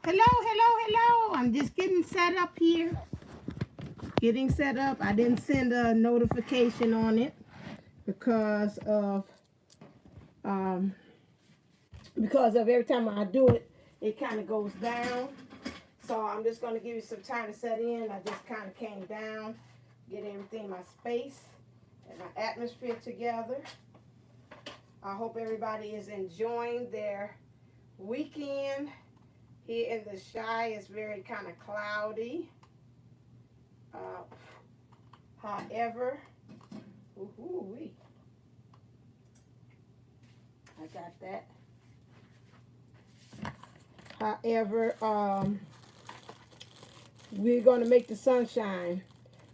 Hello. I'm just getting set up here. Getting set up. I didn't send a notification on it because of every time I do it, it kind of goes down. So I'm just going to give you some time to set in. I just kind of came down, get everything, my space and my atmosphere together. I hope everybody is enjoying their weekend. Here in the Chi, it's very kind of cloudy. However, I got that. However, we're going to make the sunshine.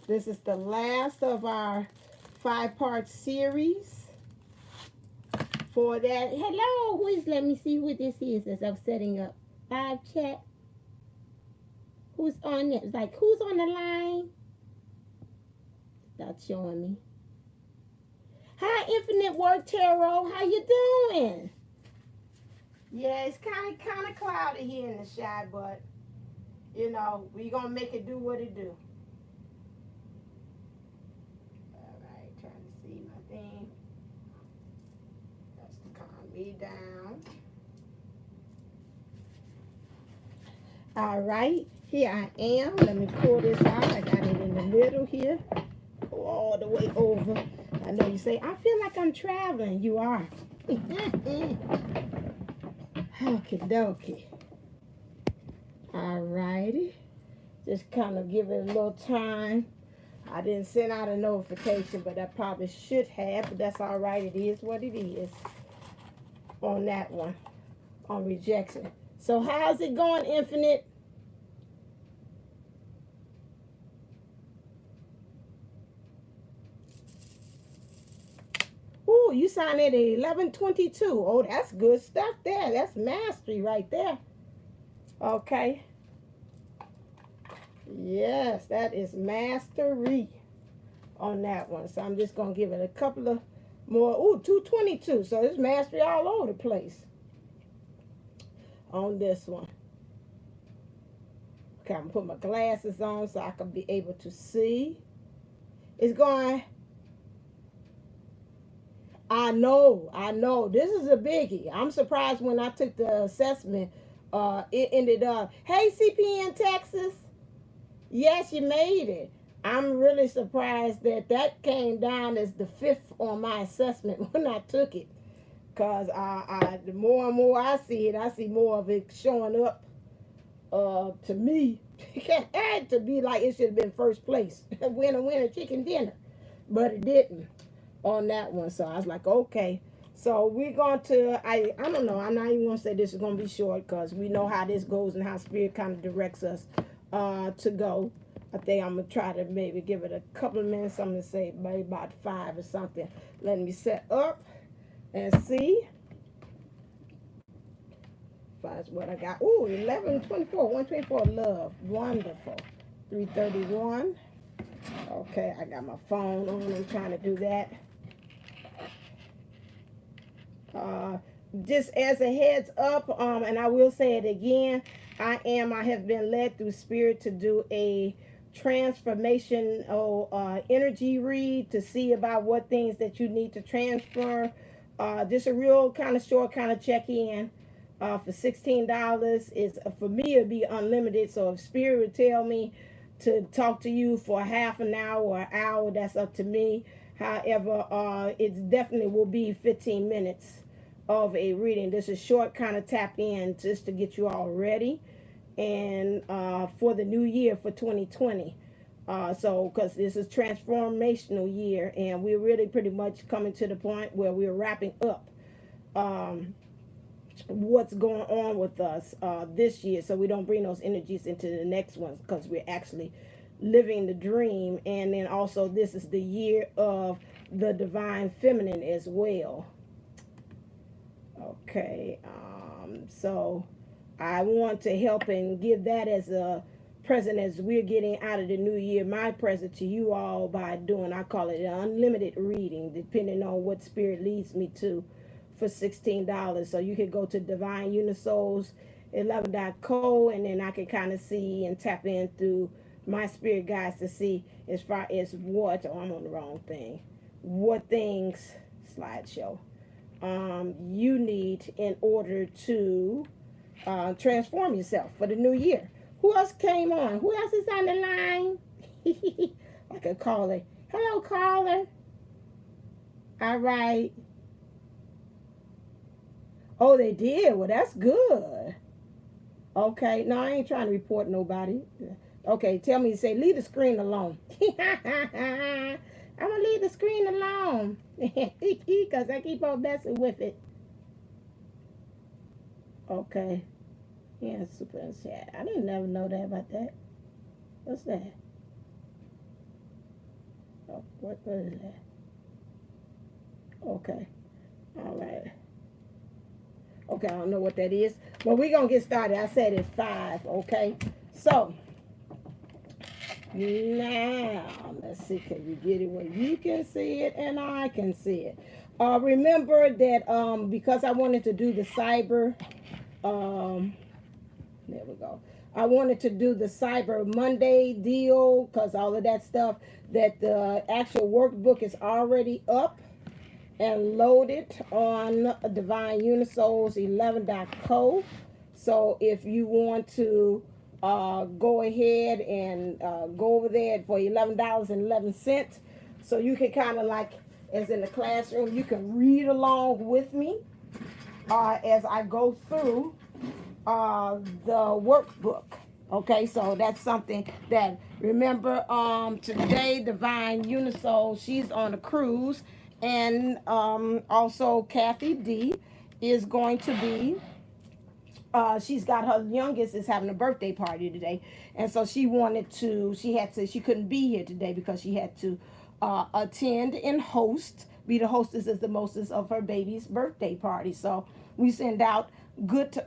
This is the last of our 5-part series for that. Hello, who is? Let me see who this is as I'm setting up live chat. Who's on it? Like, who's on the line? It's not showing me. Hi, Infinite Work Tarot. How you doing? Yeah, it's kind of cloudy here in the Chi, but you know, we're gonna make it do what it do. All right, trying to see my thing. That's to calm me down. All right, here I am. Let me pull this out. I got it in the middle here. Go all the way over. I know you say, I feel like I'm traveling. You are. Okie dokie. All righty. Just kind of give it a little time. I didn't send out a notification, but I probably should have. But that's all right. It is what it is on that one, on rejection. So how's it going, Infinite? Ooh, you signed at 11:22. Oh, that's good stuff there. That's mastery right there. Okay. Yes, that is mastery on that one. So I'm just going to give it a couple of more. Ooh, 222. So it's mastery all over the place on this one. Okay, I'm going to put my glasses on so I can be able to see. It's going... I know. This is a biggie. I'm surprised when I took the assessment, it ended up, hey, CPN Texas. Yes, you made it. I'm really surprised that came down as the 5th on my assessment when I took it. Because the more and more I see it, I see more of it showing up to me. It had to be like it should have been first place. Winner, chicken dinner. But it didn't on that one. So I was like, okay. So we're going to, I don't know. I'm not even going to say this is going to be short because we know how this goes and how Spirit kind of directs us to go. I think I'm going to try to maybe give it a couple of minutes. I'm going to say maybe about 5 or something. Let me set up and see. 5 is what I got. Ooh, 1124, 124 love. Wonderful. 331. Okay, I got my phone on. I'm trying to do that. Just as a heads up, and I will say it again, I have been led through Spirit to do a transformational energy read to see about what things that you need to transfer. Just a real kind of short kind of check-in for $16. Is for me it'd be unlimited. So if Spirit would tell me to talk to you for half an hour or an hour, that's up to me. However, it definitely will be 15 minutes of a reading. This is short kind of tap in just to get you all ready and for the new year for 2020. So because this is transformational year and we're really pretty much coming to the point where we're wrapping up what's going on with us this year, so we don't bring those energies into the next ones because we're actually living the dream. And then also this is the year of the divine feminine as well. Okay, so I want to help and give that as a present as we're getting out of the new year, my present to you all by doing, I call it an unlimited reading depending on what Spirit leads me to, for $16. So you can go to Divine Unisouls Untitled.co, and then I can kind of see and tap in through my spirit guides to see as far as what, oh, I'm on the wrong thing, what things, slideshow, you need in order to transform yourself for the new year. Who else came on? Who else is on the line? Like a caller. Hello, caller. All right. Oh, they did. Well, that's good. Okay. No, I ain't trying to report nobody. Okay, tell me to say, leave the screen alone. I'm going to leave the screen alone. Because I keep on messing with it. Okay. Yeah, super chat. I didn't never know that about that. What's that? Oh, what is that? Okay. All right. Okay, I don't know what that is. But we're going to get started. I said at 5, okay? So, now, let's see. Can you get it where you can see it and I can see it? Remember that because I wanted to do the cyber, there we go. I wanted to do the Cyber Monday deal because all of that stuff, that the actual workbook is already up and loaded on Divine Unisouls 11.co. So if you want to go ahead and go over there for $11.11, so you can kind of like, as in the classroom, you can read along with me as I go through the workbook. Okay, so that's something that, remember, today Divine Unisoul, she's on a cruise, and also Kathy D is going to be, she's got, her youngest is having a birthday party today, and so she she couldn't be here today because she had to attend and be the hostess as the mostess of her baby's birthday party. So we send out good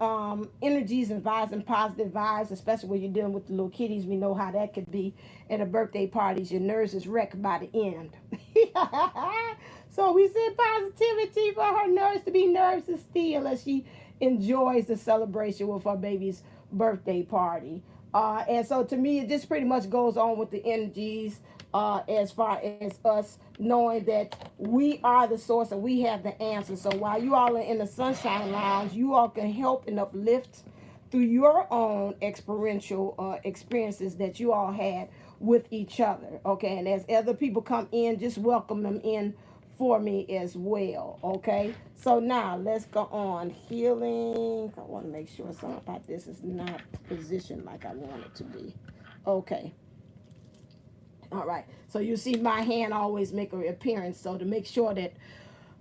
energies and vibes and positive vibes, especially when you're dealing with the little kiddies. We know how that could be at a birthday party. Your nerves is wrecked by the end. So we send positivity for her nerves to be nerves of steel as she enjoys the celebration with her baby's birthday party. And so to me, it just pretty much goes on with the energies as far as us knowing that we are the source and we have the answer. So while you all are in the Sunshine Lounge, you all can help and uplift through your own experiential experiences that you all had with each other. Okay, and as other people come in, just welcome them in for me as well. Okay, so now let's go on healing. I want to make sure something about this is not positioned like I want it to be. Okay. All right, so you see my hand always make an appearance, so to make sure that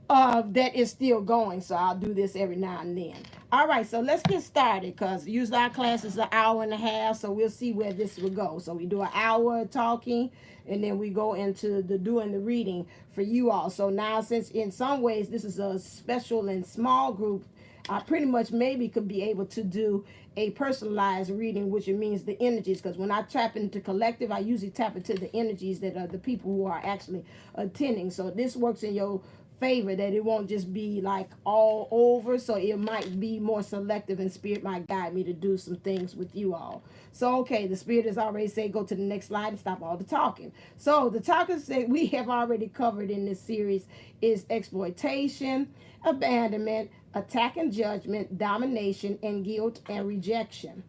that is still going, so I'll do this every now and then. All right, so let's get started, because usually our class is an hour and a half, so we'll see where this will go. So we do an hour talking, and then we go into doing the reading for you all. So now, since in some ways this is a special and small group, I pretty much maybe could be able to do a personalized reading, which it means the energies, because when I tap into collective, I usually tap into the energies that are the people who are actually attending. So this works in your favor, that it won't just be like all over, so it might be more selective, and spirit might guide me to do some things with you all. So okay, the spirit has already said go to the next slide and stop all the talking. So the topics that we have already covered in this series is exploitation, abandonment, attack and judgment, domination, and guilt and rejection.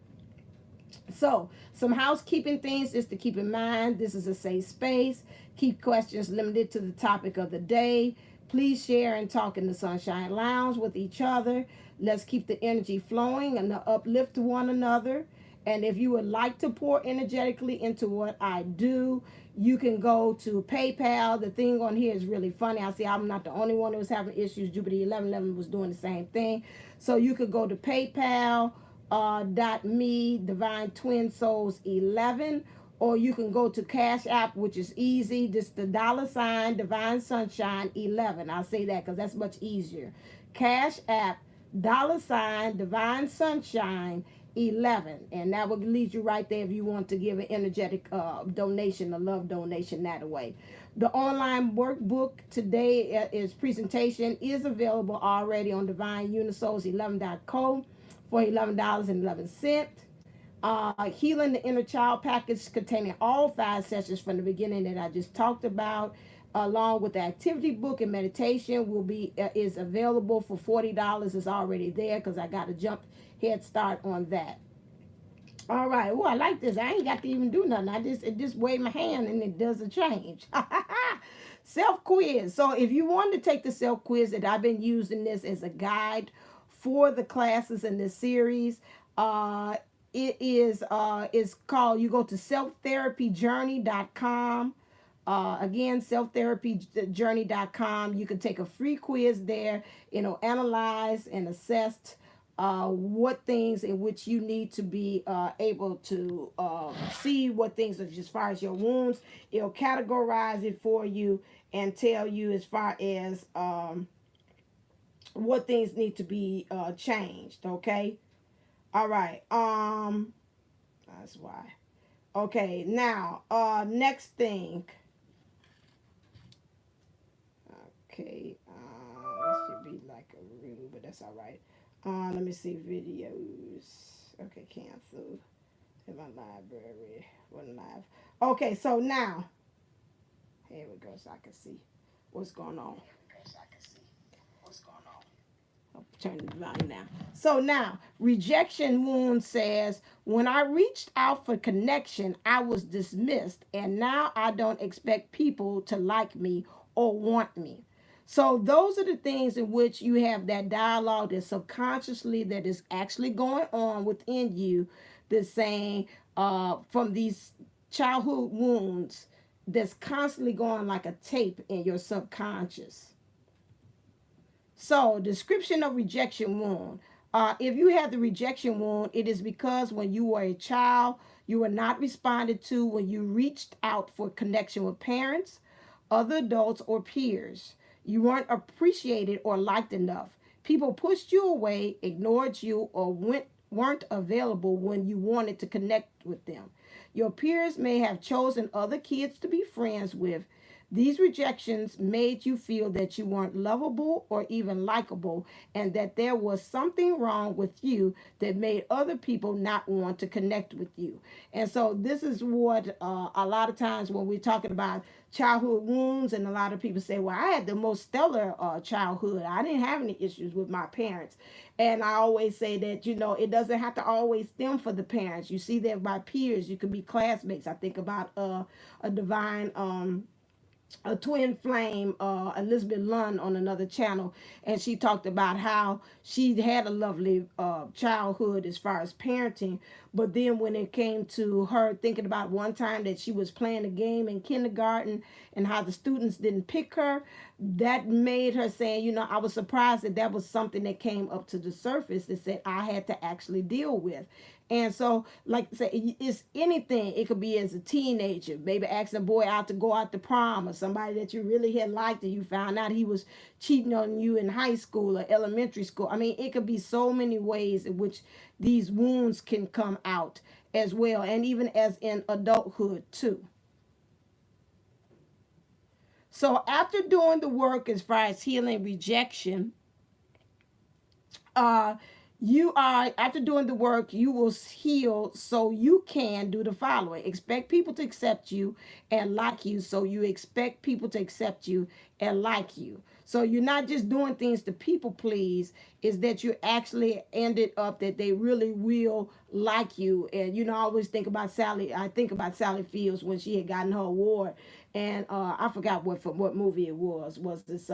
So some housekeeping things is to keep in mind. This is a safe space. Keep questions limited to the topic of the day. Please share and talk in the Sunshine Lounge with each other. Let's keep the energy flowing and uplift one another. And if you would like to pour energetically into what I do, you can go to PayPal. The thing on here is really funny. I see I'm not the only one that was having issues. Jupiter 1111 was doing the same thing. So you could go to PayPal.me, Divine Twin Souls 11, or you can go to Cash App, which is easy. Just the $ Divine Sunshine 11. I'll say that because that's much easier. Cash App, $ Divine Sunshine 11, and that will lead you right there if you want to give an energetic donation, a love donation that way. The online workbook today is presentation is available already on Divine Unisouls 11.co for $11.11. Healing the Inner Child package containing all 5 sessions from the beginning that I just talked about, along with the activity book and meditation, will be is available for $40. It's already there because I got a jump head start on that. All right. Oh, I like this. I ain't got to even do nothing. It just wave my hand and it does a change. Self quiz. So if you want to take the self quiz, that I've been using this as a guide for the classes in this series. It is it's called, you go to selftherapyjourney.com. Again, selftherapyjourney.com. You can take a free quiz there. Analyze and assess what things in which you need to be able to see what things as far as your wounds. It'll categorize it for you and tell you as far as what things need to be changed. Okay. All right. That's why. Okay. Now, next thing. Okay. This should be like a ring, but that's all right. Let me see videos. Okay, cancel. In my library. One live. Okay, so now. Here we go, so I can see what's going on. I'll turn the volume down. So now, rejection wound says, when I reached out for connection, I was dismissed, and now I don't expect people to like me or want me. So those are the things in which you have that dialogue that subconsciously that is actually going on within you, that's saying from these childhood wounds that's constantly going like a tape in your subconscious. So, description of rejection wound. If you have the rejection wound, it is because when you were a child, you were not responded to when you reached out for connection with parents, other adults, or peers. You weren't appreciated or liked enough. People pushed you away, ignored you, or weren't available when you wanted to connect with them. Your peers may have chosen other kids to be friends with. These rejections made you feel that you weren't lovable or even likable, and that there was something wrong with you that made other people not want to connect with you. And so this is what a lot of times when we're talking about childhood wounds, and a lot of people say, well, I had the most stellar childhood. I didn't have any issues with my parents. And I always say that, it doesn't have to always stem for the parents. You see that by peers. You could be classmates. I think about a divine... a twin flame, Eliza Lund, on another channel, and she talked about how she had a lovely childhood as far as parenting, but then when it came to her thinking about one time that she was playing a game in kindergarten and how the students didn't pick her, that made her saying, I was surprised that was something that came up to the surface that said I had to actually deal with. And so, like I say, it's anything. It could be as a teenager, maybe asking a boy out to go out to prom, or somebody that you really had liked and you found out he was cheating on you in high school or elementary school. I mean, it could be so many ways in which these wounds can come out as well, and even as in adulthood too. So after doing the work as far as healing rejection, after doing the work, you will heal, so you can do the following. Expect people to accept you and like you, so you expect people to accept you and like you. So you're not just doing things to people please, is that you actually ended up that they really will like you. And I always think about Sally. I think about Sally Fields when she had gotten her award, and I forgot what movie it was. Was this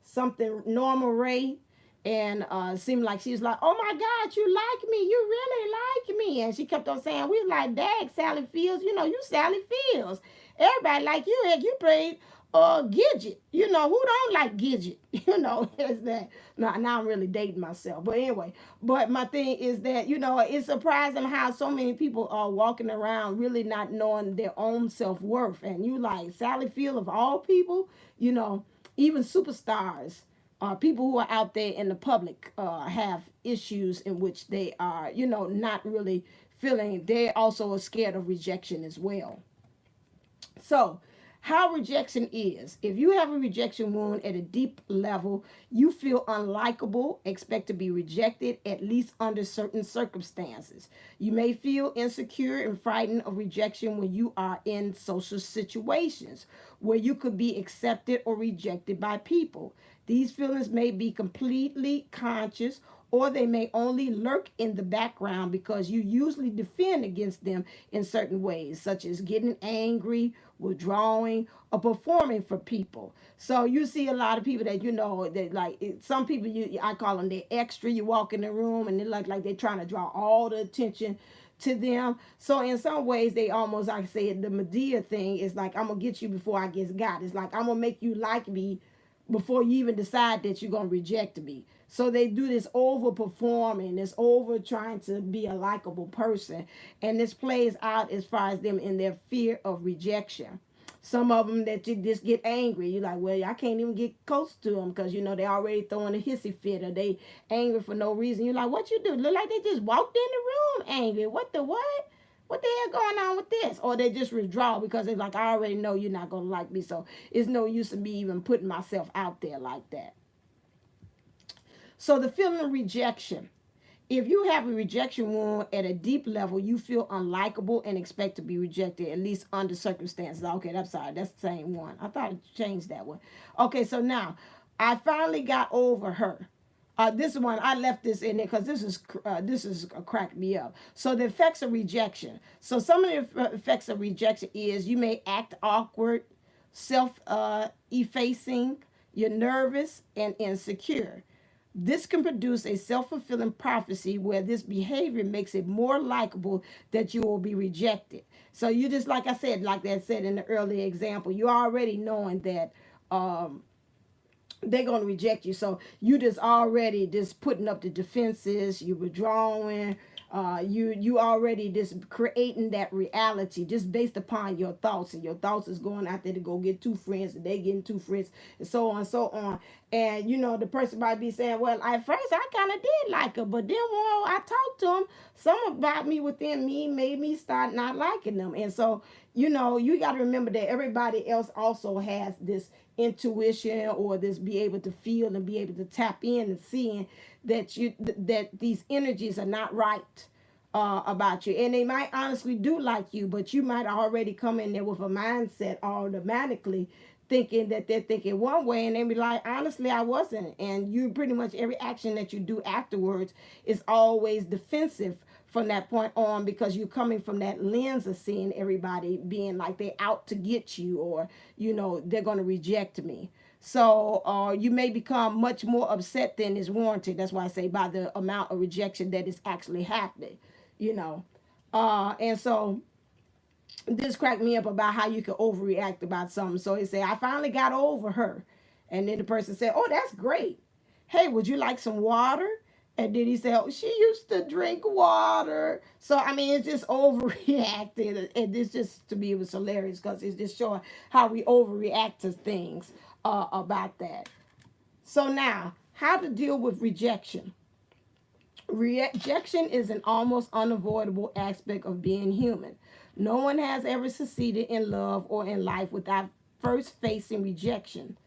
something Norma Ray? And seemed like she was like, oh my God, you like me. You really like me. And she kept on saying, we like, dag, Sally Fields. You Sally Fields. Everybody like you. Heck, you played Gidget. Who don't like Gidget? Is that. Now I'm really dating myself. But anyway, but my thing is that, it's surprising how so many people are walking around really not knowing their own self-worth. And you like Sally Field of all people, even superstars. People who are out there in the public have issues in which they are, not really feeling. They also are scared of rejection as well. So, How rejection is. If you have a rejection wound at a deep level, you feel unlikable, expect to be rejected, at least under certain circumstances. You may feel insecure and frightened of rejection when you are in social situations where you could be accepted or rejected by people. These feelings may be completely conscious, or they may only lurk in the background because you usually defend against them in certain ways, such as getting angry, withdrawing, or performing for people. So you see a lot of people that, that like, some people, I call them, they're extra. You walk in the room and they look like they're trying to draw all the attention to them. So in some ways, they almost, like I said, the Medea thing is like, I'm gonna get you before I get got. It's like, I'm gonna make you like me before you even decide that you're gonna reject me. So they do this over performing, this over trying to be a likable person, and this plays out as far as them in their fear of rejection. Some of them that you just get angry. You're like, well, I can't even get close to them because they already throwing a hissy fit, or they angry for no reason. You're like, what you do? Look like they just walked in the room angry. What the what? What the hell going on with this? Or they just withdraw because they're like, I already know you're not gonna like me, so it's no use in me even putting myself out there like that. So the feeling of rejection. If you have a rejection wound at a deep level, you feel unlikable and expect to be rejected, at least under circumstances. Okay, that's sorry. That's the same one. I thought I changed that one. Okay, so now I finally got over her. This one I left this in there because this is cracked me up. So the effects of rejection. So some of the effects of rejection is you may act awkward, self effacing, you're nervous and insecure. This can produce a self-fulfilling prophecy where this behavior makes it more likable that you will be rejected. So you just, like I said, like that said in the earlier example, you already knowing that they're going to reject you. So you just already just putting up the defenses, you withdrawing, you already just creating that reality just based upon your thoughts, and your thoughts is going out there to go get two friends, and they getting two friends, and so on and so on. And the person might be saying, well, at first I kind of did like her, but then when I talked to him, some about me within me made me start not liking them. And so you got to remember that everybody else also has this intuition, or this be able to feel and be able to tap in and seeing that these energies are not right about you. And they might honestly do like you, but you might already come in there with a mindset automatically thinking that they're thinking one way, and they be like, honestly, I wasn't. And you pretty much every action that you do afterwards is always defensive from that point on, because you're coming from that lens of seeing everybody being like they out to get you, or they're going to reject me. So you may become much more upset than is warranted. That's why I say by the amount of rejection that is actually happening. And so this cracked me up about how you can overreact about something. So he said, I finally got over her. And then the person said, oh, that's great. Hey, would you like some water? And then he said, oh, she used to drink water. So, I mean, it's just overreacting. And this just, to me, it was hilarious because it's just showing how we overreact to things about that. So now, how to deal with rejection. Rejection is an almost unavoidable aspect of being human. No one has ever succeeded in love or in life without first facing rejection.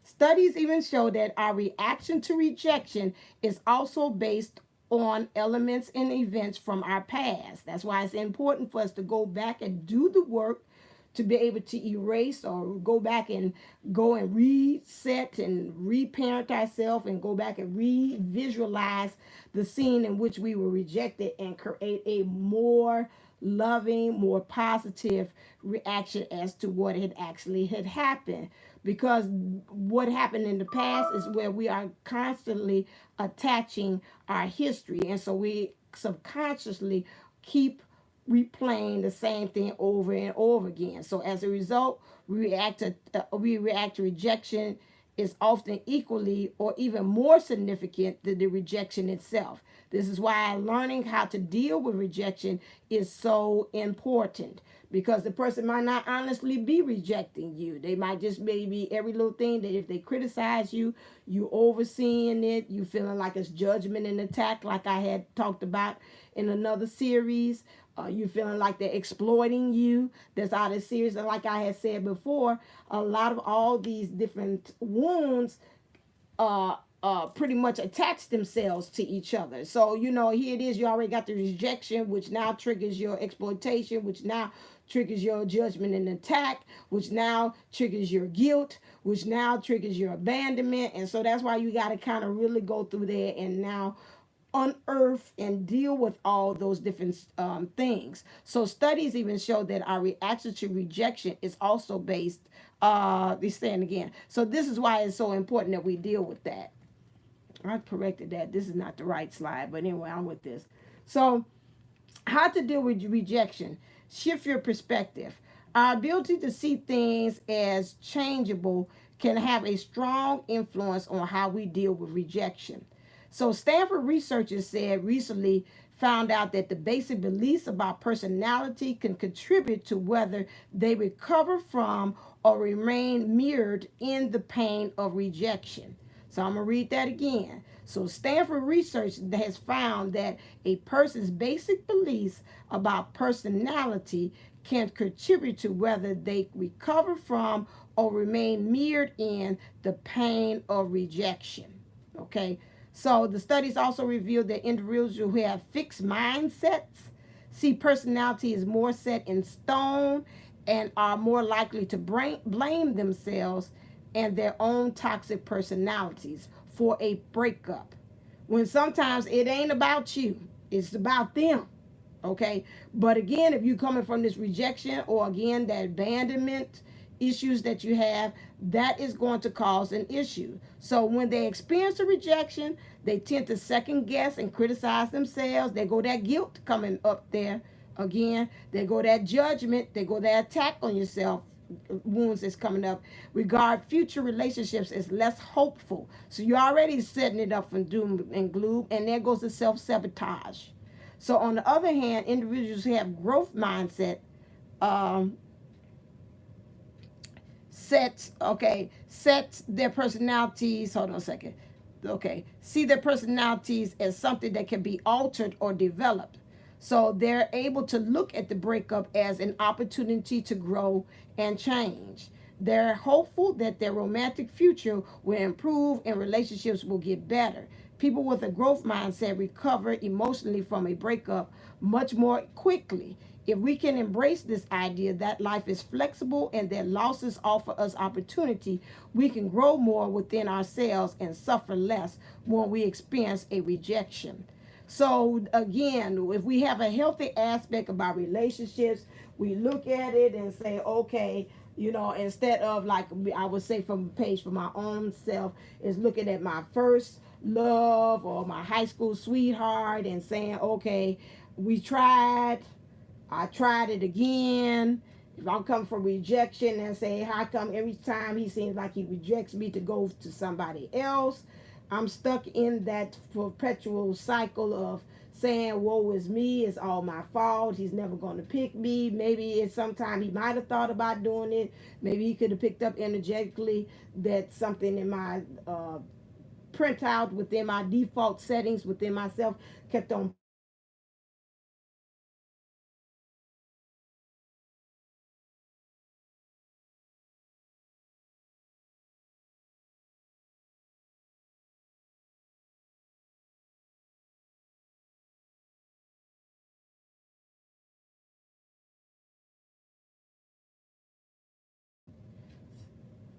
Studies even show that our reaction to rejection is also based on elements and events from our past. That's why it's important for us to go back and do the work to be able to erase, or go back and reset and reparent ourselves, and go back and revisualize the scene in which we were rejected, and create a more loving, more positive reaction as to what had happened. Because what happened in the past is where we are constantly attaching our history, and so we subconsciously keep replaying the same thing over and over again. So as a result, we react to rejection is often equally or even more significant than the rejection itself. This is why learning how to deal with rejection is so important, because the person might not honestly be rejecting you. They might just maybe every little thing that if they criticize you, you overseeing it, you feeling like it's judgment and attack, like I had talked about in another series. You feeling like they're exploiting you. That's out of serious. And like I had said before, a lot of all these different wounds pretty much attach themselves to each other. So, you know, here it is. You already got the rejection, which now triggers your exploitation, which now triggers your judgment and attack, which now triggers your guilt, which now triggers your abandonment. And so that's why you got to kind of really go through there and now unearth and deal with all those different things. So studies even show that our reaction to rejection is also based, they saying again. So this is why it's so important that we deal with that. I corrected that. This is not the right slide, but anyway, I'm with this. So how to deal with rejection. Shift your perspective. Our ability to see things as changeable can have a strong influence on how we deal with rejection. So Stanford researchers said recently found out that the basic beliefs about personality can contribute to whether they recover from or remain mirrored in the pain of rejection. So I'm going to read that again. So Stanford research has found that a person's basic beliefs about personality can contribute to whether they recover from or remain mirrored in the pain of rejection. Okay. So the studies also revealed that individuals who have fixed mindsets see personality as more set in stone and are more likely to blame themselves and their own toxic personalities for a breakup. When sometimes it ain't about you, it's about them. Okay. But again, if you're coming from this rejection or again that abandonment issues that you have, that is going to cause an issue. So when they experience a rejection, they tend to second guess and criticize themselves. They go that guilt coming up there again. They go that judgment. They go that attack on yourself wounds that's coming up. Regard future relationships as less hopeful. So you're already setting it up for doom and gloom, and there goes the self-sabotage. So on the other hand, individuals who have growth mindset sets their personalities, hold on a second. Okay, see their personalities as something that can be altered or developed. So they're able to look at the breakup as an opportunity to grow and change. They're hopeful that their romantic future will improve and relationships will get better. People with a growth mindset recover emotionally from a breakup much more quickly. If we can embrace this idea that life is flexible and that losses offer us opportunity, we can grow more within ourselves and suffer less when we experience a rejection. So again, if we have a healthy aspect about relationships, we look at it and say, okay, you know, instead of like I would say from a page for my own self, is looking at my first love or my high school sweetheart and saying, okay, we tried, I tried it again. If I'm coming from rejection and say, how come every time he seems like he rejects me to go to somebody else? I'm stuck in that perpetual cycle of saying, woe is me, it's all my fault, he's never going to pick me. Maybe it's sometime he might have thought about doing it. Maybe he could have picked up energetically that something in my printout within my default settings within myself kept on.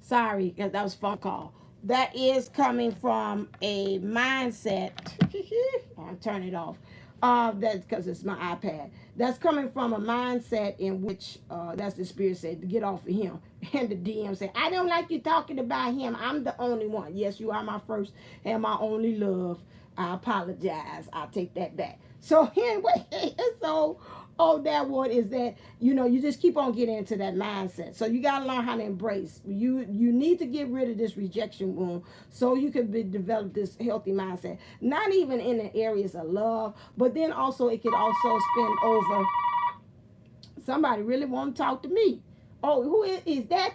Sorry, that was a phone call. That is coming from a mindset. I'll turn it off. That's because it's my iPad. That's coming from a mindset in which that's the spirit said to get off of him. And the DM said, I don't like you talking about him. I'm the only one. Yes, you are my first and my only love. I apologize. I'll take that back. So anyway, so that one is that you just keep on getting into that mindset. So you got to learn how to embrace. You need to get rid of this rejection wound so you can develop this healthy mindset. Not even in the areas of love, but then also it could also spin over. Somebody really want to talk to me. Oh, who is that?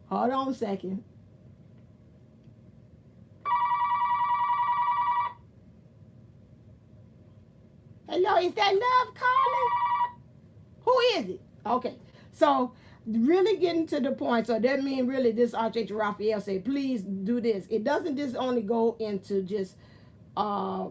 Hold on a second. Hello, is that love calling? Who is it? Okay. So really getting to the point. So that means really this Archangel Raphael say, please do this. It doesn't just only go into just uh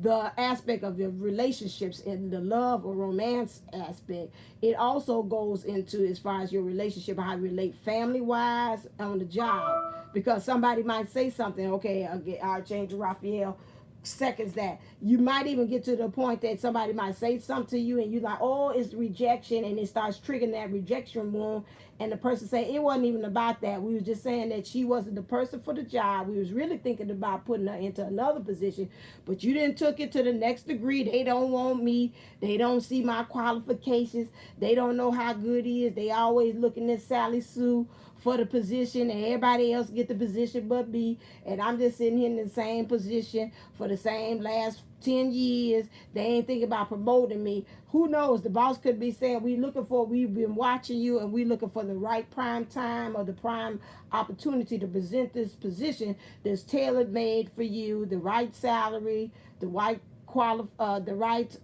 the aspect of your relationships and the love or romance aspect. It also goes into as far as your relationship, how you relate family wise on the job, because somebody might say something. Okay, Archangel Raphael seconds that. You might even get to the point that somebody might say something to you and you like, oh, it's rejection, and it starts triggering that rejection wound, and the person say it wasn't even about that. We was just saying that she wasn't the person for the job. We was really thinking about putting her into another position, but you didn't took it to the next degree. They don't want me. They don't see my qualifications. They don't know how good he is. They always looking at Sally Sue for the position, and everybody else get the position but me, and I'm just sitting here in the same position for the same last 10 years. They ain't thinking about promoting me. Who knows? The boss could be saying, we've been watching you, and we looking for the right prime time or the prime opportunity to present this position that's tailor made for you, the right salary, the right the right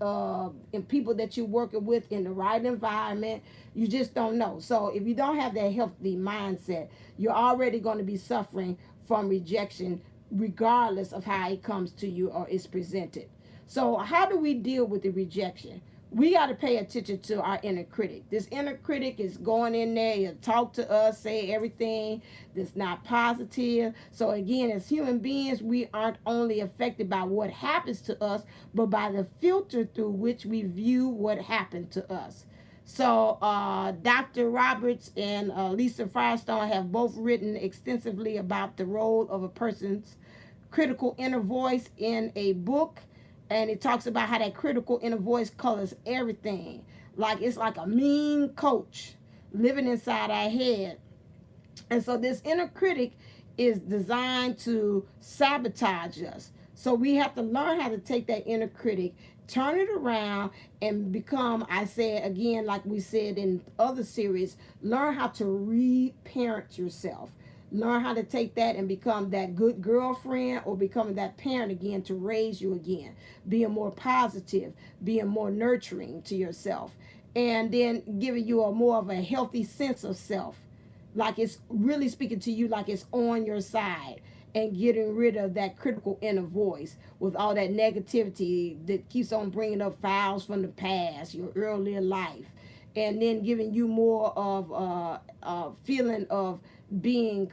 and people that you're working with in the right environment. You just don't know. So if you don't have that healthy mindset, you're already going to be suffering from rejection regardless of how it comes to you or is presented. So how do we deal with the rejection? We got to pay attention to our inner critic. This inner critic is going in there and talk to us, say everything that's not positive. So again, as human beings, we aren't only affected by what happens to us, but by the filter through which we view what happened to us. So Dr. Roberts and Lisa Firestone have both written extensively about the role of a person's critical inner voice in a book, and it talks about how that critical inner voice colors everything. Like it's like a mean coach living inside our head. And so this inner critic is designed to sabotage us. So we have to learn how to take that inner critic, turn it around, and become, I said again, like we said in other series, learn how to reparent yourself. Learn how to take that and become that good girlfriend or becoming that parent again to raise you again. Being more positive, being more nurturing to yourself, and then giving you a more of a healthy sense of self. Like it's really speaking to you like it's on your side, and getting rid of that critical inner voice with all that negativity that keeps on bringing up files from the past, your earlier life, and then giving you more of a feeling of being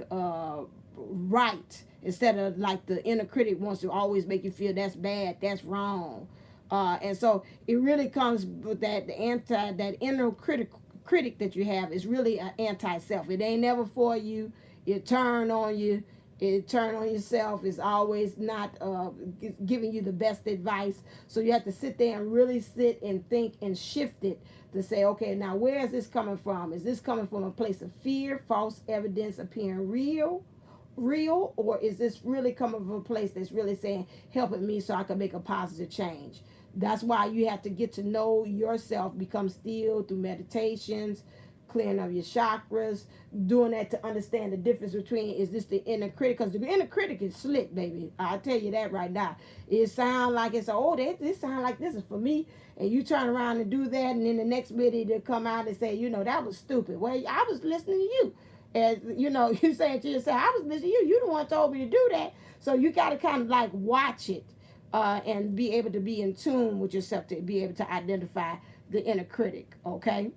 right, instead of like the inner critic wants to always make you feel that's bad, that's wrong. And so it really comes with that that inner critic that you have is really an anti-self. It ain't never for you. It turn on you. It turn on yourself. Is always not giving you the best advice. So you have to sit there and really sit and think and shift it to say, okay, now where is this coming from? Is this coming from a place of fear, false evidence appearing real, or is this really coming from a place that's really saying, helping me so I can make a positive change? That's why you have to get to know yourself, become still through meditations, clearing of your chakras, doing that to understand the difference between, is this the inner critic? Because the inner critic is slick, baby. I'll tell you that right now. It sounds like it's, oh, this sounds like this is for me. And you turn around and do that, and then the next minute they'll come out and say, that was stupid. Well, I was listening to you. And, you saying to yourself, I was listening to you. You the one told me to do that. So you got to kind of like watch it and be able to be in tune with yourself to be able to identify the inner critic, okay?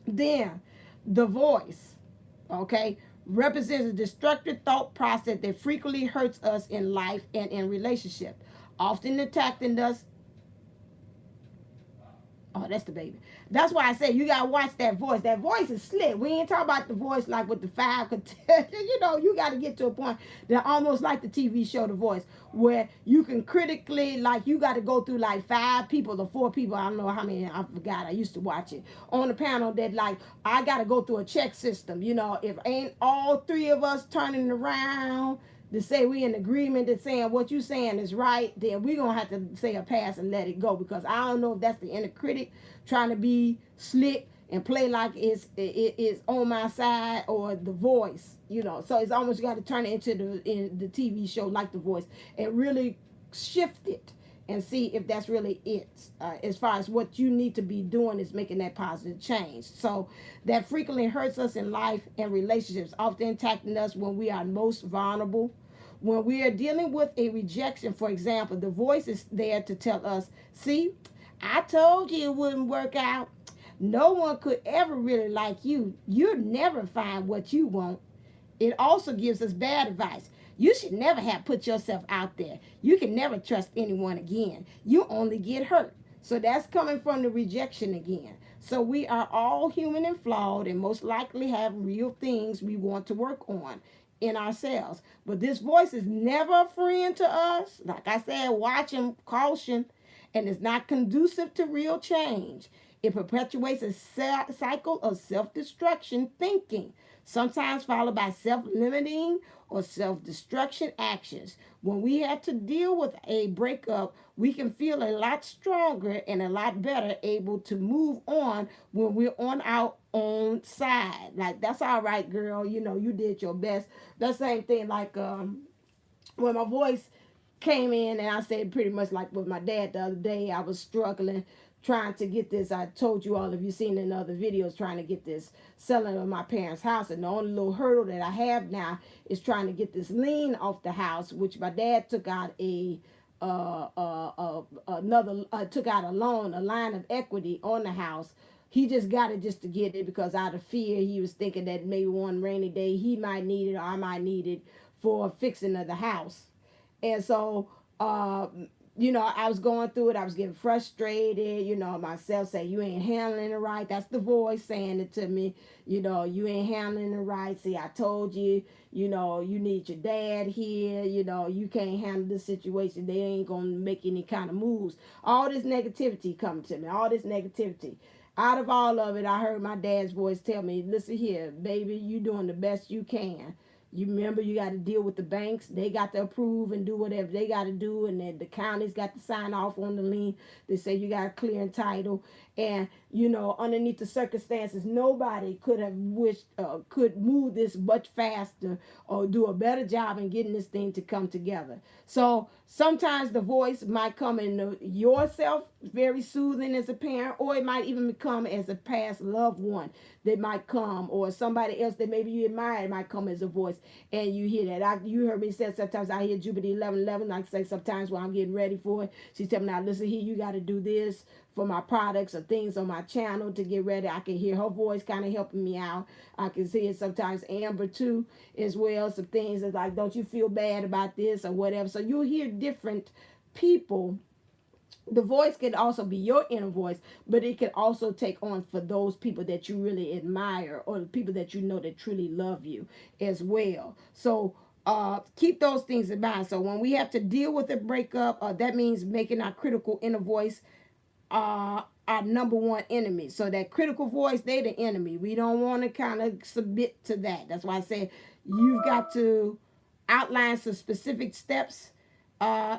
Then the voice, okay, represents a destructive thought process that frequently hurts us in life and in relationship, often attacking us. Oh, that's the baby. That's why I say you gotta watch that voice. That voice is slick. We ain't talking about the voice like with the five. You got to get to a point that almost like the TV show The Voice, where you can critically, like you got to go through like 5 people or 4 people. I don't know how many. I forgot. I used to watch it on the panel that like I got to go through a check system. If ain't all 3 of us turning around to say we in agreement that saying what you saying is right, then we're going to have to say a pass and let it go, because I don't know if that's the inner critic trying to be slick and play like it is on my side, or the voice, So it's almost got to turn it into the TV show like The Voice and really shift it and see if that's really it. As far as what you need to be doing is making that positive change. So that frequently hurts us in life and relationships, often attacking us when we are most vulnerable. When we are dealing with a rejection, for example, the voice is there to tell us, see, I told you it wouldn't work out. No one could ever really like you. You'll never find what you want. It also gives us bad advice. You should never have put yourself out there. You can never trust anyone again. You only get hurt. So that's coming from the rejection again. So we are all human and flawed and most likely have real things we want to work on in ourselves. But this voice is never a friend to us. Like I said, watch and caution, and it's not conducive to real change. It perpetuates a cycle of self-destruction thinking, sometimes followed by self-limiting or self-destruction actions. When we have to deal with a breakup, we can feel a lot stronger and a lot better able to move on when we're on our own side. Like, that's all right, girl. You know, you did your best. The same thing like when my voice came in and I said pretty much like with my dad the other day, I was struggling trying to get this. I told you all, if you've seen in other videos, trying to get this selling of my parents' house. And the only little hurdle that I have now is trying to get this lien off the house, which my dad took out took out a loan, a line of equity on the house. He just got it just to get it because out of fear, he was thinking that maybe one rainy day he might need it or I might need it for fixing of the house. And so, you know, I was going through it. I was getting frustrated. You know, myself say, you ain't handling it right. That's the voice saying it to me. You know, you ain't handling it right. See, I told you, you know, you need your dad here. You know, you can't handle the situation. They ain't going to make any kind of moves. All this negativity coming to me. All this negativity. Out of all of it, I heard my dad's voice tell me, listen here, baby, you doing the best you can. You remember you got to deal with the banks. They got to approve and do whatever they got to do. And then the county's got to sign off on the lien. They say you got a clear title. And, you know, underneath the circumstances, nobody could have wished, could move this much faster or do a better job in getting this thing to come together. So sometimes the voice might come in yourself, very soothing as a parent, or it might even come as a past loved one that might come, or somebody else that maybe you admire might come as a voice, and you hear that. You heard me say sometimes I hear Jupiter 11:11. Like I say sometimes when I'm getting ready for it, she's telling me, now listen here, you got to do this for my products or things on my channel to get ready. I can hear her voice kind of helping me out. I can see it sometimes Amber too as well. Some things that's like, don't you feel bad about this or whatever. So you'll hear different people. The voice can also be your inner voice, but it can also take on for those people that you really admire or the people that you know that truly love you as well. So keep those things in mind. So when we have to deal with a breakup, that means making our critical inner voice our number one enemy. So that critical voice, they the enemy. We don't want to kind of submit to that. That's why I say you've got to outline some specific steps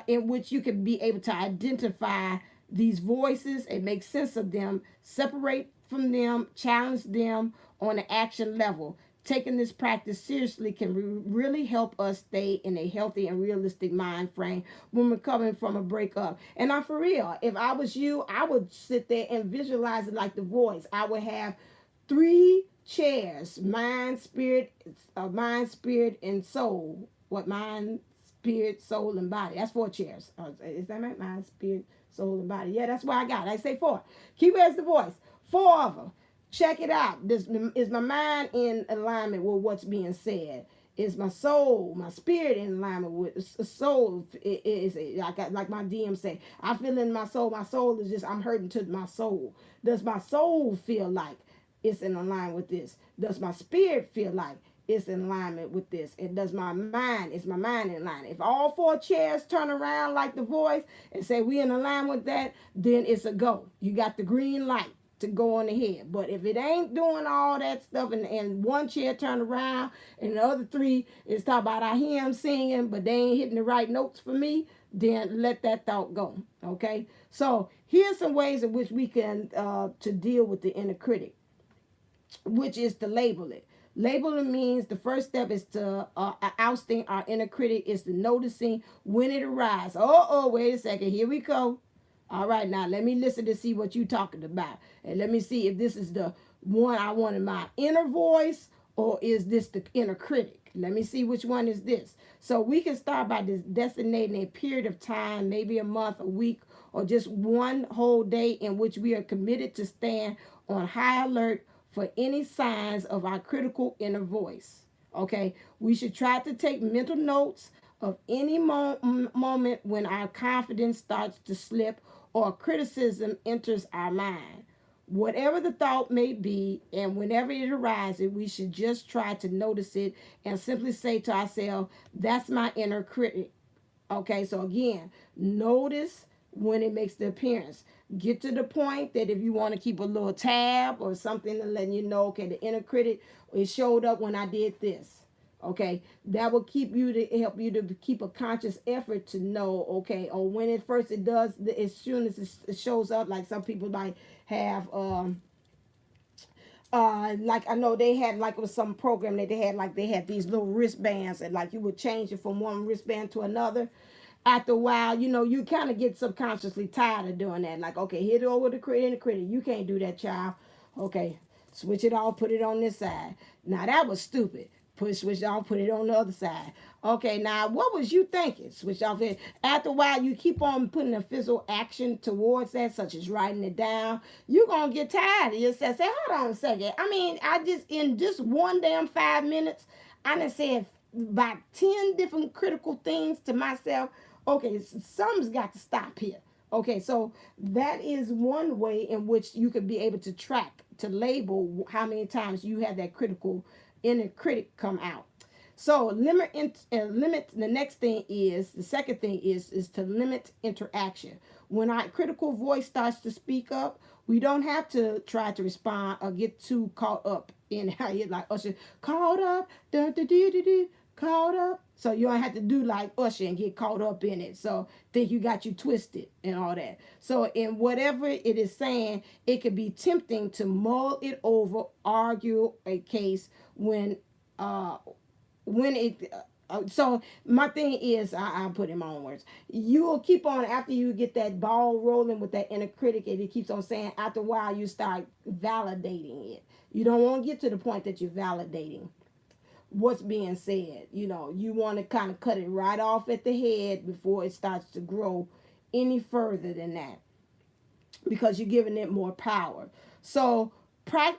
in which you can be able to identify these voices and make sense of them, separate from them, challenge them on an action level. Taking this practice seriously can really help us stay in a healthy and realistic mind frame when we're coming from a breakup. And I'm for real. If I was you, I would sit there and visualize it like the voice. I would have 3 chairs: mind, spirit, and soul. What? Mind, spirit, soul, and body. That's 4 chairs. Is that right? Mind, spirit, soul, and body. Yeah, that's what I got. I say 4. Keep it as the voice. 4 of them. Check it out. This is my mind in alignment with what's being said. Is my soul, my spirit in alignment with soul? Is like my DM say, I feel in my soul. My soul is just, I'm hurting to my soul. Does my soul feel like it's in alignment with this? Does my spirit feel like it's in alignment with this? And does my mind, is my mind in alignment? If all 4 chairs turn around like the voice and say we in alignment with that, then it's a go. You got the green light to go on ahead. But if it ain't doing all that stuff and 1 chair turn around and the other 3 is talking about I hear him singing but they ain't hitting the right notes for me, then let that thought go. Okay, so here's some ways in which we can to deal with the inner critic, which is to label it. Labeling means the first step is to ousting our inner critic, is to noticing when it arises. Wait a second. Here we go. All right, now let me listen to see what you're talking about. And let me see if this is the one I want in my inner voice, or is this the inner critic? Let me see which one is this. So we can start by designating a period of time, maybe a month, a week, or just one whole day in which we are committed to stand on high alert for any signs of our critical inner voice. Okay, we should try to take mental notes of any moment when our confidence starts to slip or criticism enters our mind. Whatever the thought may be, and whenever it arises, we should just try to notice it and simply say to ourselves, that's my inner critic. Okay, so again, notice when it makes the appearance. Get to the point that if you want to keep a little tab or something to let you know, okay, the inner critic, it showed up when I did this. Okay, that will keep you to help you to keep a conscious effort to know, okay, or when it first it does, as soon as it shows up, like some people like have like I know they had, like it was some program that they had these little wristbands, and like you would change it from one wristband to another. After a while, you kind of get subconsciously tired of doing that. Like, okay, hit it over the critic. You can't do that, child. Okay, switch it off, put it on this side. Now that was stupid. Switch it off, put it on the other side. Okay, now what was you thinking? Switch off it. After a while, you keep on putting a physical action towards that, such as writing it down. You're gonna get tired of yourself. Say, hold on a second. I mean, I just in just one damn 5 minutes, I done said about 10 different critical things to myself. Okay, something's got to stop here. Okay, so that is one way in which you could be able to track, to label how many times you have that critical inner critic come out. So limit the next thing is, the second thing is to limit interaction. When our critical voice starts to speak up, we don't have to try to respond or get too caught up in how you like Usher, caught up, caught up. So you don't have to do like Usher and get caught up in it. So think you got you twisted and all that. So in whatever it is saying, it could be tempting to mull it over, argue a case when it. So my thing is, I'll put in my own words. You will keep on after you get that ball rolling with that inner critic, and it keeps on saying. After a while, you start validating it. You don't want to get to the point that you're validating what's being said. You want to kind of cut it right off at the head before it starts to grow any further than that, because you're giving it more power. So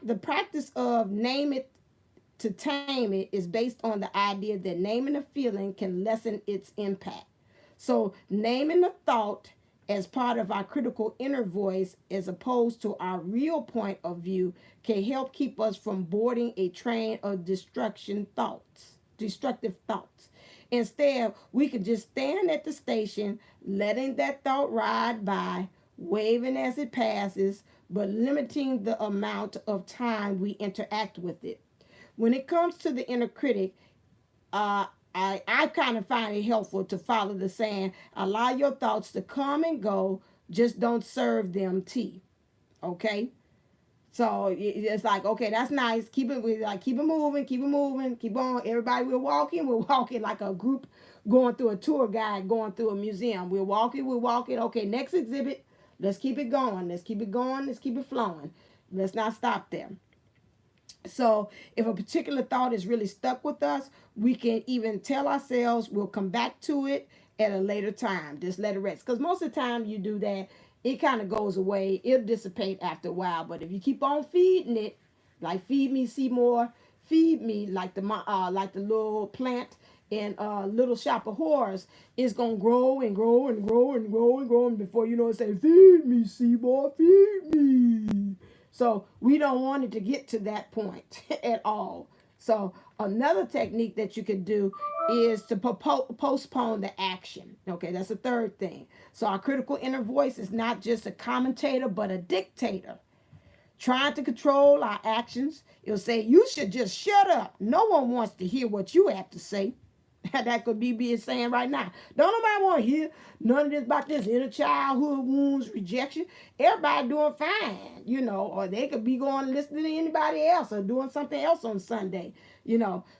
the practice of name it to tame it is based on the idea that naming a feeling can lessen its impact. So naming a thought as part of our critical inner voice, as opposed to our real point of view, can help keep us from boarding a train of destructive thoughts. Instead, we could just stand at the station, letting that thought ride by, waving as it passes, but limiting the amount of time we interact with it. When it comes to the inner critic, I kind of find it helpful to follow the saying, allow your thoughts to come and go, just don't serve them tea. Okay? So it's like, okay, that's nice. Keep it moving, keep on. Everybody, we're walking like a group going through a tour guide, going through a museum. We're walking. Okay, next exhibit. Let's keep it going. Let's keep it flowing. Let's not stop there. So if a particular thought is really stuck with us, we can even tell ourselves we'll come back to it at a later time. Just let it rest. Because most of the time you do that, it kind of goes away. It'll dissipate after a while. But if you keep on feeding it, like feed me, Seymour, feed me, like the little plant in Little Shop of Horrors, it's going to grow and grow and grow and grow and grow. And before you know it, say, feed me, Seymour, feed me. So we don't want it to get to that point at all. So another technique that you could do is to postpone the action. Okay, that's the third thing. So our critical inner voice is not just a commentator, but a dictator, trying to control our actions. It'll say, you should just shut up. No one wants to hear what you have to say. That could be being saying right now. Don't nobody want to hear none of this about this inner childhood wounds, rejection. Everybody doing fine, or they could be going listening to anybody else or doing something else on Sunday.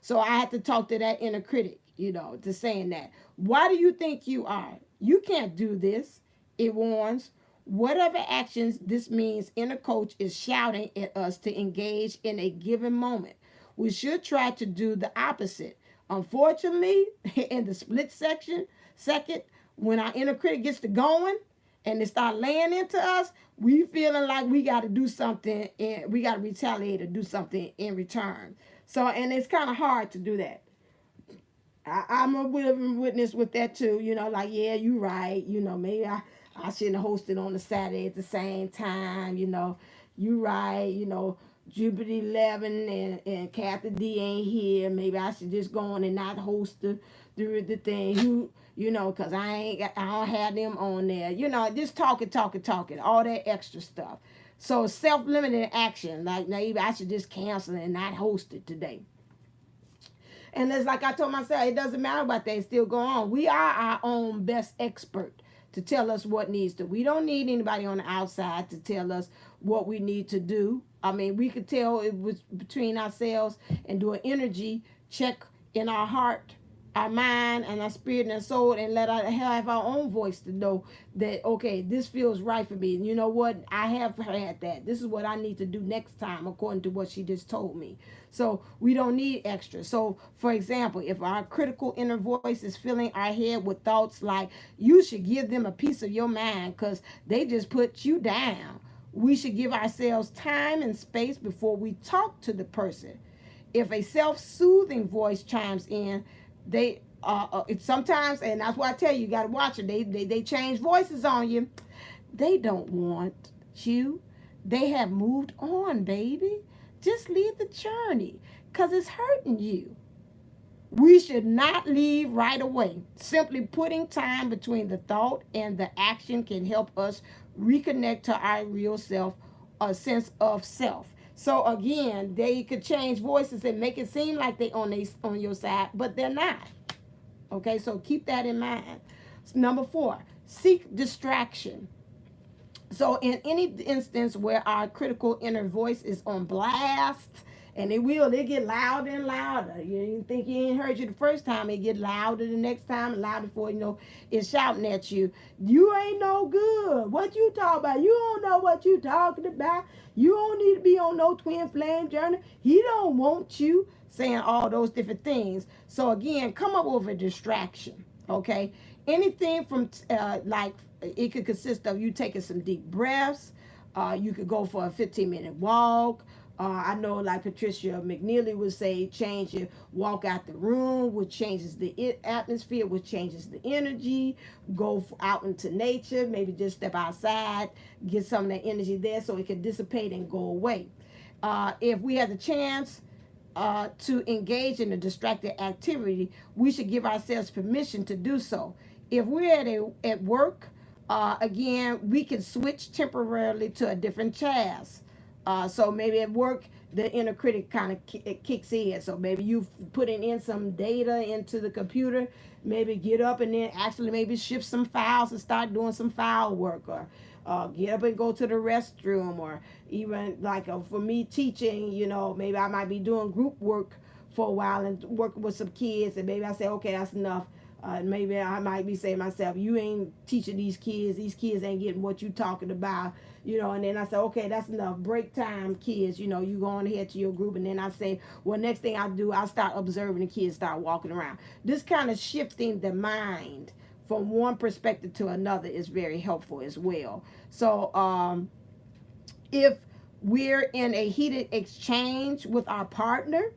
So I had to talk to that inner critic, to saying that. Why do you think you are? You can't do this, it warns. Whatever actions this means, inner coach is shouting at us to engage in a given moment. We should try to do the opposite. Unfortunately, in the second, when our inner critic gets to going and they start laying into us, we feeling like we got to do something and we got to retaliate or do something in return. So, and it's kind of hard to do that. I'm a witness with that too. Like, yeah, you right. Maybe I shouldn't have hosted on the Saturday at the same time. You right. Jupiter 11 and Kathy D ain't here. Maybe I should just go on and not host the thing. Because I don't have them on there. Just talking, all that extra stuff. So self-limiting action, like maybe I should just cancel and not host it today. And it's like I told myself, it doesn't matter what they still go on. We are our own best expert to tell us what needs to. We don't need anybody on the outside to tell us what we need to do. I mean, we could tell it was between ourselves and do an energy check in our heart, our mind, and our spirit and our soul, and let us have our own voice to know that, okay, this feels right for me. And you know what? I have had that. This is what I need to do next time, according to what she just told me. So we don't need extra. So, for example, if our critical inner voice is filling our head with thoughts like, you should give them a piece of your mind because they just put you down, we should give ourselves time and space before we talk to the person. If a self-soothing voice chimes in, they it's sometimes, and that's why I tell you, you got to watch it. They change voices on you. They don't want you. They have moved on, baby. Just leave the journey because it's hurting you. We should not leave right away. Simply putting time between the thought and the action can help us reconnect to our real self, a sense of self. So again, they could change voices and make it seem like they on your side, but they're not. Okay, so keep that in mind. Number 4, seek distraction. So in any instance where our critical inner voice is on blast, and they get louder and louder. You didn't think he ain't heard you the first time, it get louder the next time, and louder before it's shouting at you. You ain't no good. What you talking about? You don't know what you talking about. You don't need to be on no twin flame journey. He don't want you, saying all those different things. So again, come up with a distraction. Okay, anything from like it could consist of you taking some deep breaths. You could go for a 15-minute walk. I know, like Patricia Mcnealy would say, change your walk out the room, which changes the atmosphere, which changes the energy. Go out into nature, maybe just step outside, get some of that energy there so it can dissipate and go away. If we have the chance to engage in a distracted activity, we should give ourselves permission to do so. If we're at work, again, we can switch temporarily to a different task. So maybe at work, the inner critic kind of kicks in. So maybe you putting in some data into the computer, maybe get up and then actually maybe shift some files and start doing some file work, or get up and go to the restroom, or even like for me teaching, maybe I might be doing group work for a while and working with some kids, and maybe I say, okay, that's enough. Maybe I might be saying to myself, you ain't teaching these kids ain't getting what you talking about, and then I say, okay, that's enough, break time, kids, you go on ahead to your group. And then I say, well, next thing I do, I start observing the kids start walking around. This kind of shifting the mind from one perspective to another is very helpful as well. So if we're in a heated exchange with our partner,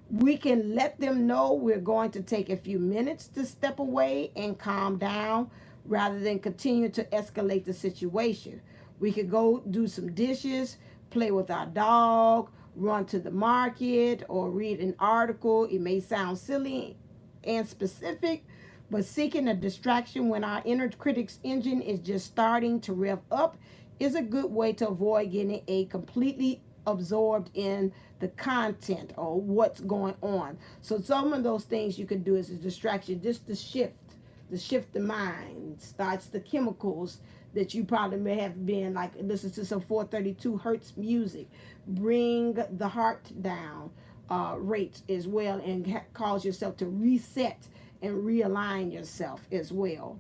we can let them know we're going to take a few minutes to step away and calm down rather than continue to escalate the situation. We could go do some dishes, play with our dog, run to the market, or read an article. It may sound silly and specific, but seeking a distraction when our inner critic's engine is just starting to rev up is a good way to avoid getting a completely absorbed in the content or what's going on. So some of those things you can do as a distraction, just to shift the mind, starts the chemicals that you probably may have been like listen to some 432 hertz music, bring the heart down rate as well, and cause yourself to reset and realign yourself as well.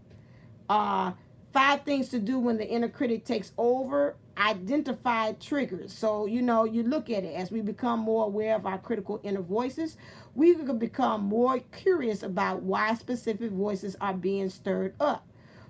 uh 5 things to do when the inner critic takes over. Identify triggers. So you look at it as we become more aware of our critical inner voices. We can become more curious about why specific voices are being stirred up.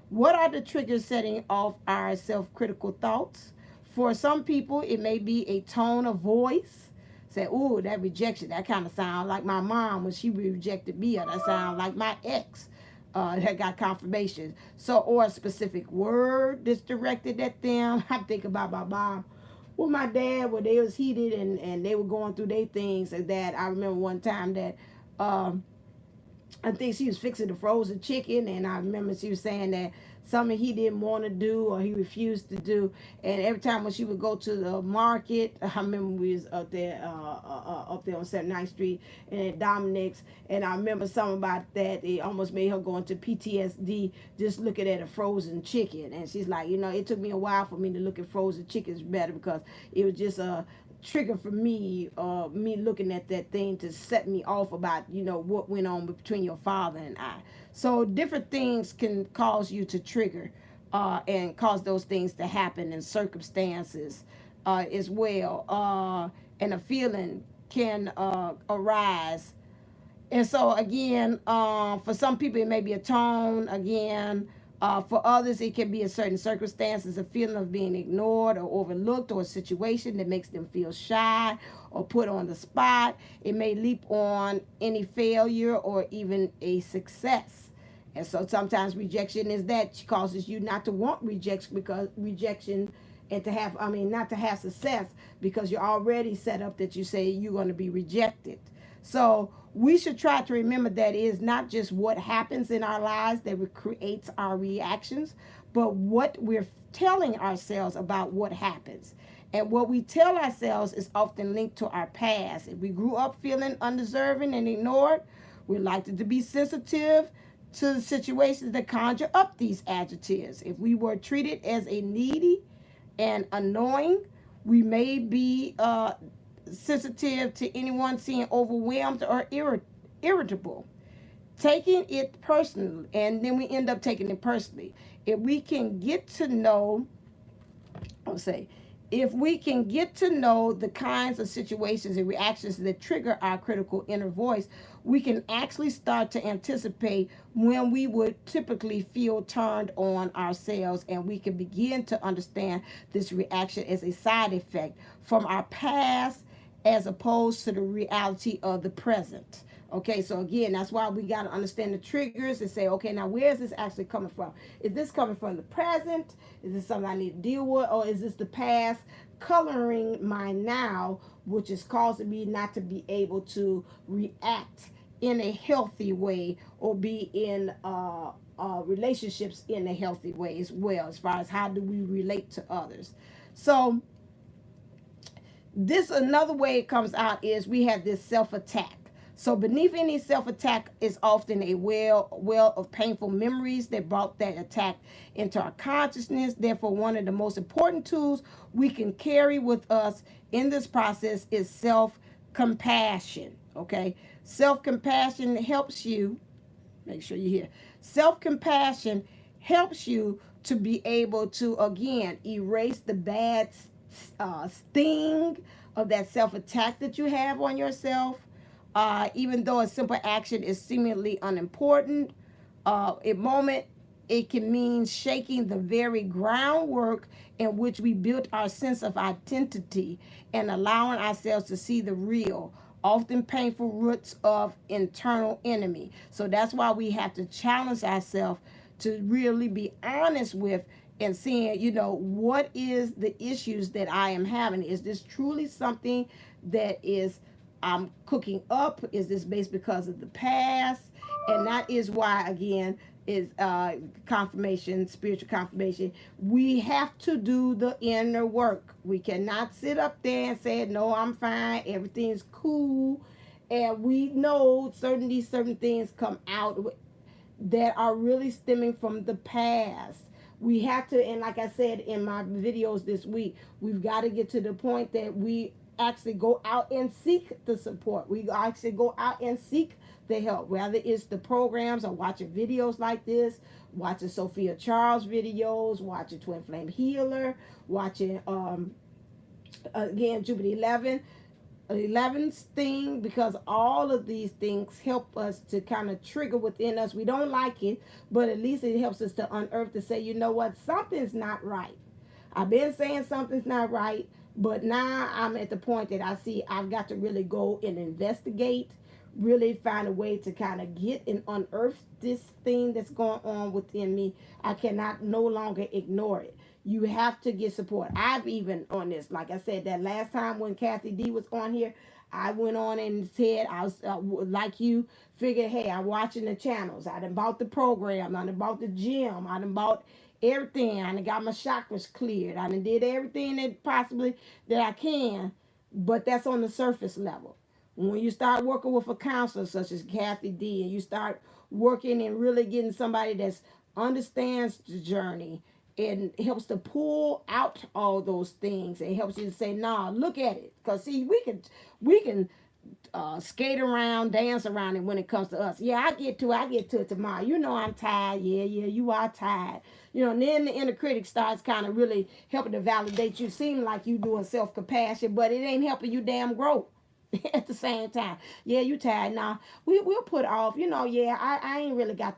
What are the triggers setting off our self-critical thoughts? For some people, it may be a tone of voice. Say, "Ooh, that rejection, that kind of sound like my mom when she rejected me, or that sound like my ex." That got confirmation. So, or a specific word that's directed at them. I'm thinking about my mom with my dad when they was heated and they were going through their things and that. I remember one time that um, I think she was fixing the frozen chicken, and I remember she was saying that something he didn't want to do or he refused to do. And every time when she would go to the market, I remember we was up there on 79th Street and at Dominic's, and I remember something about that. It almost made her go into PTSD just looking at a frozen chicken. And she's like, it took me a while for me to look at frozen chickens better because it was just a trigger for me, me looking at that thing to set me off about what went on between your father and I. So different things can cause you to trigger and cause those things to happen in circumstances as well, and a feeling can arise. And so again, for some people it may be a tone. Again, for others it can be a certain circumstances, a feeling of being ignored or overlooked, or a situation that makes them feel shy or put on the spot. It may leap on any failure or even a success. And so sometimes rejection is that causes you not to want rejection, because rejection, and to have, not to have success, because you're already set up that you say you're going to be rejected. So we should try to remember that it is not just what happens in our lives that creates our reactions, but what we're telling ourselves about what happens. And what we tell ourselves is often linked to our past. If we grew up feeling undeserving and ignored, we're likely to be sensitive to situations that conjure up these adjectives. If we were treated as a needy and annoying, we may be sensitive to anyone seeing overwhelmed or irritable, taking it personally, and then we end up taking it personally. If we can get to know, I'll say, if we can get to know the kinds of situations and reactions that trigger our critical inner voice, we can actually start to anticipate when we would typically feel turned on ourselves, and we can begin to understand this reaction as a side effect from our past as opposed to the reality of the present. Okay, so again, that's why we got to understand the triggers and say, okay, now where is this actually coming from? Is this coming from the present? Is this something I need to deal with? Or is this the past coloring my now, which is causing me not to be able to react in a healthy way or be in relationships in a healthy way as well, as far as how do we relate to others. So this another way it comes out is we have this self-attack. So beneath any self-attack is often a well of painful memories that brought that attack into our consciousness. Therefore, one of the most important tools we can carry with us in this process is self-compassion. Okay, self-compassion helps you. Make sure you hear. Self-compassion helps you to be able to again erase the bad sting of that self-attack that you have on yourself. Even though a simple action is seemingly unimportant, at moment it can mean shaking the very groundwork in which we built our sense of identity and allowing ourselves to see the real, often painful roots of internal enemy. So that's why we have to challenge ourselves to really be honest with and seeing, what is the issues that I am having? Is this truly something that is cooking up? Is this based because of the past? And that is why, again, is confirmation, spiritual confirmation. We have to do the inner work. We cannot sit up there and say, no, I'm fine, everything's cool. And we know certain things come out that are really stemming from the past. We have to, and like I said in my videos this week, we've got to get to the point that we actually go out and seek the support. We actually go out and seek the help, whether it's the programs or watching videos like this, watching Sophia Charles videos, watching Twin Flame Healer, watching again Jupiter 11's thing, because all of these things help us to kind of trigger within us. We don't like it, but at least it helps us to unearth, to say, you know what, something's not right. I've been saying something's not right, but now I'm at the point that I see I've got to really go and investigate, really find a way to kind of get and unearth this thing that's going on within me. I cannot no longer ignore it. You have to get support. I've even on this, like I said, that last time when Kathy D was on here, I went on and said, I was like you, figured, hey, I'm watching the channels. I done bought the program. I done bought the gym. I done bought everything. I done got my chakras cleared. I done did everything that possibly that I can, but that's on the surface level. When you start working with a counselor such as Kathy D, and you start working and really getting somebody that's understands the journey and helps to pull out all those things, and helps you to say, nah, look at it. Because see, we can skate around, dance around it when it comes to us. Yeah, I get to it tomorrow. You know I'm tired. Yeah, you are tired. You know, and then the inner critic starts kind of really helping to validate you. Seem like you doing self-compassion, but it ain't helping you damn grow. At the same time, yeah, you tired now. We'll put off, yeah, I ain't really got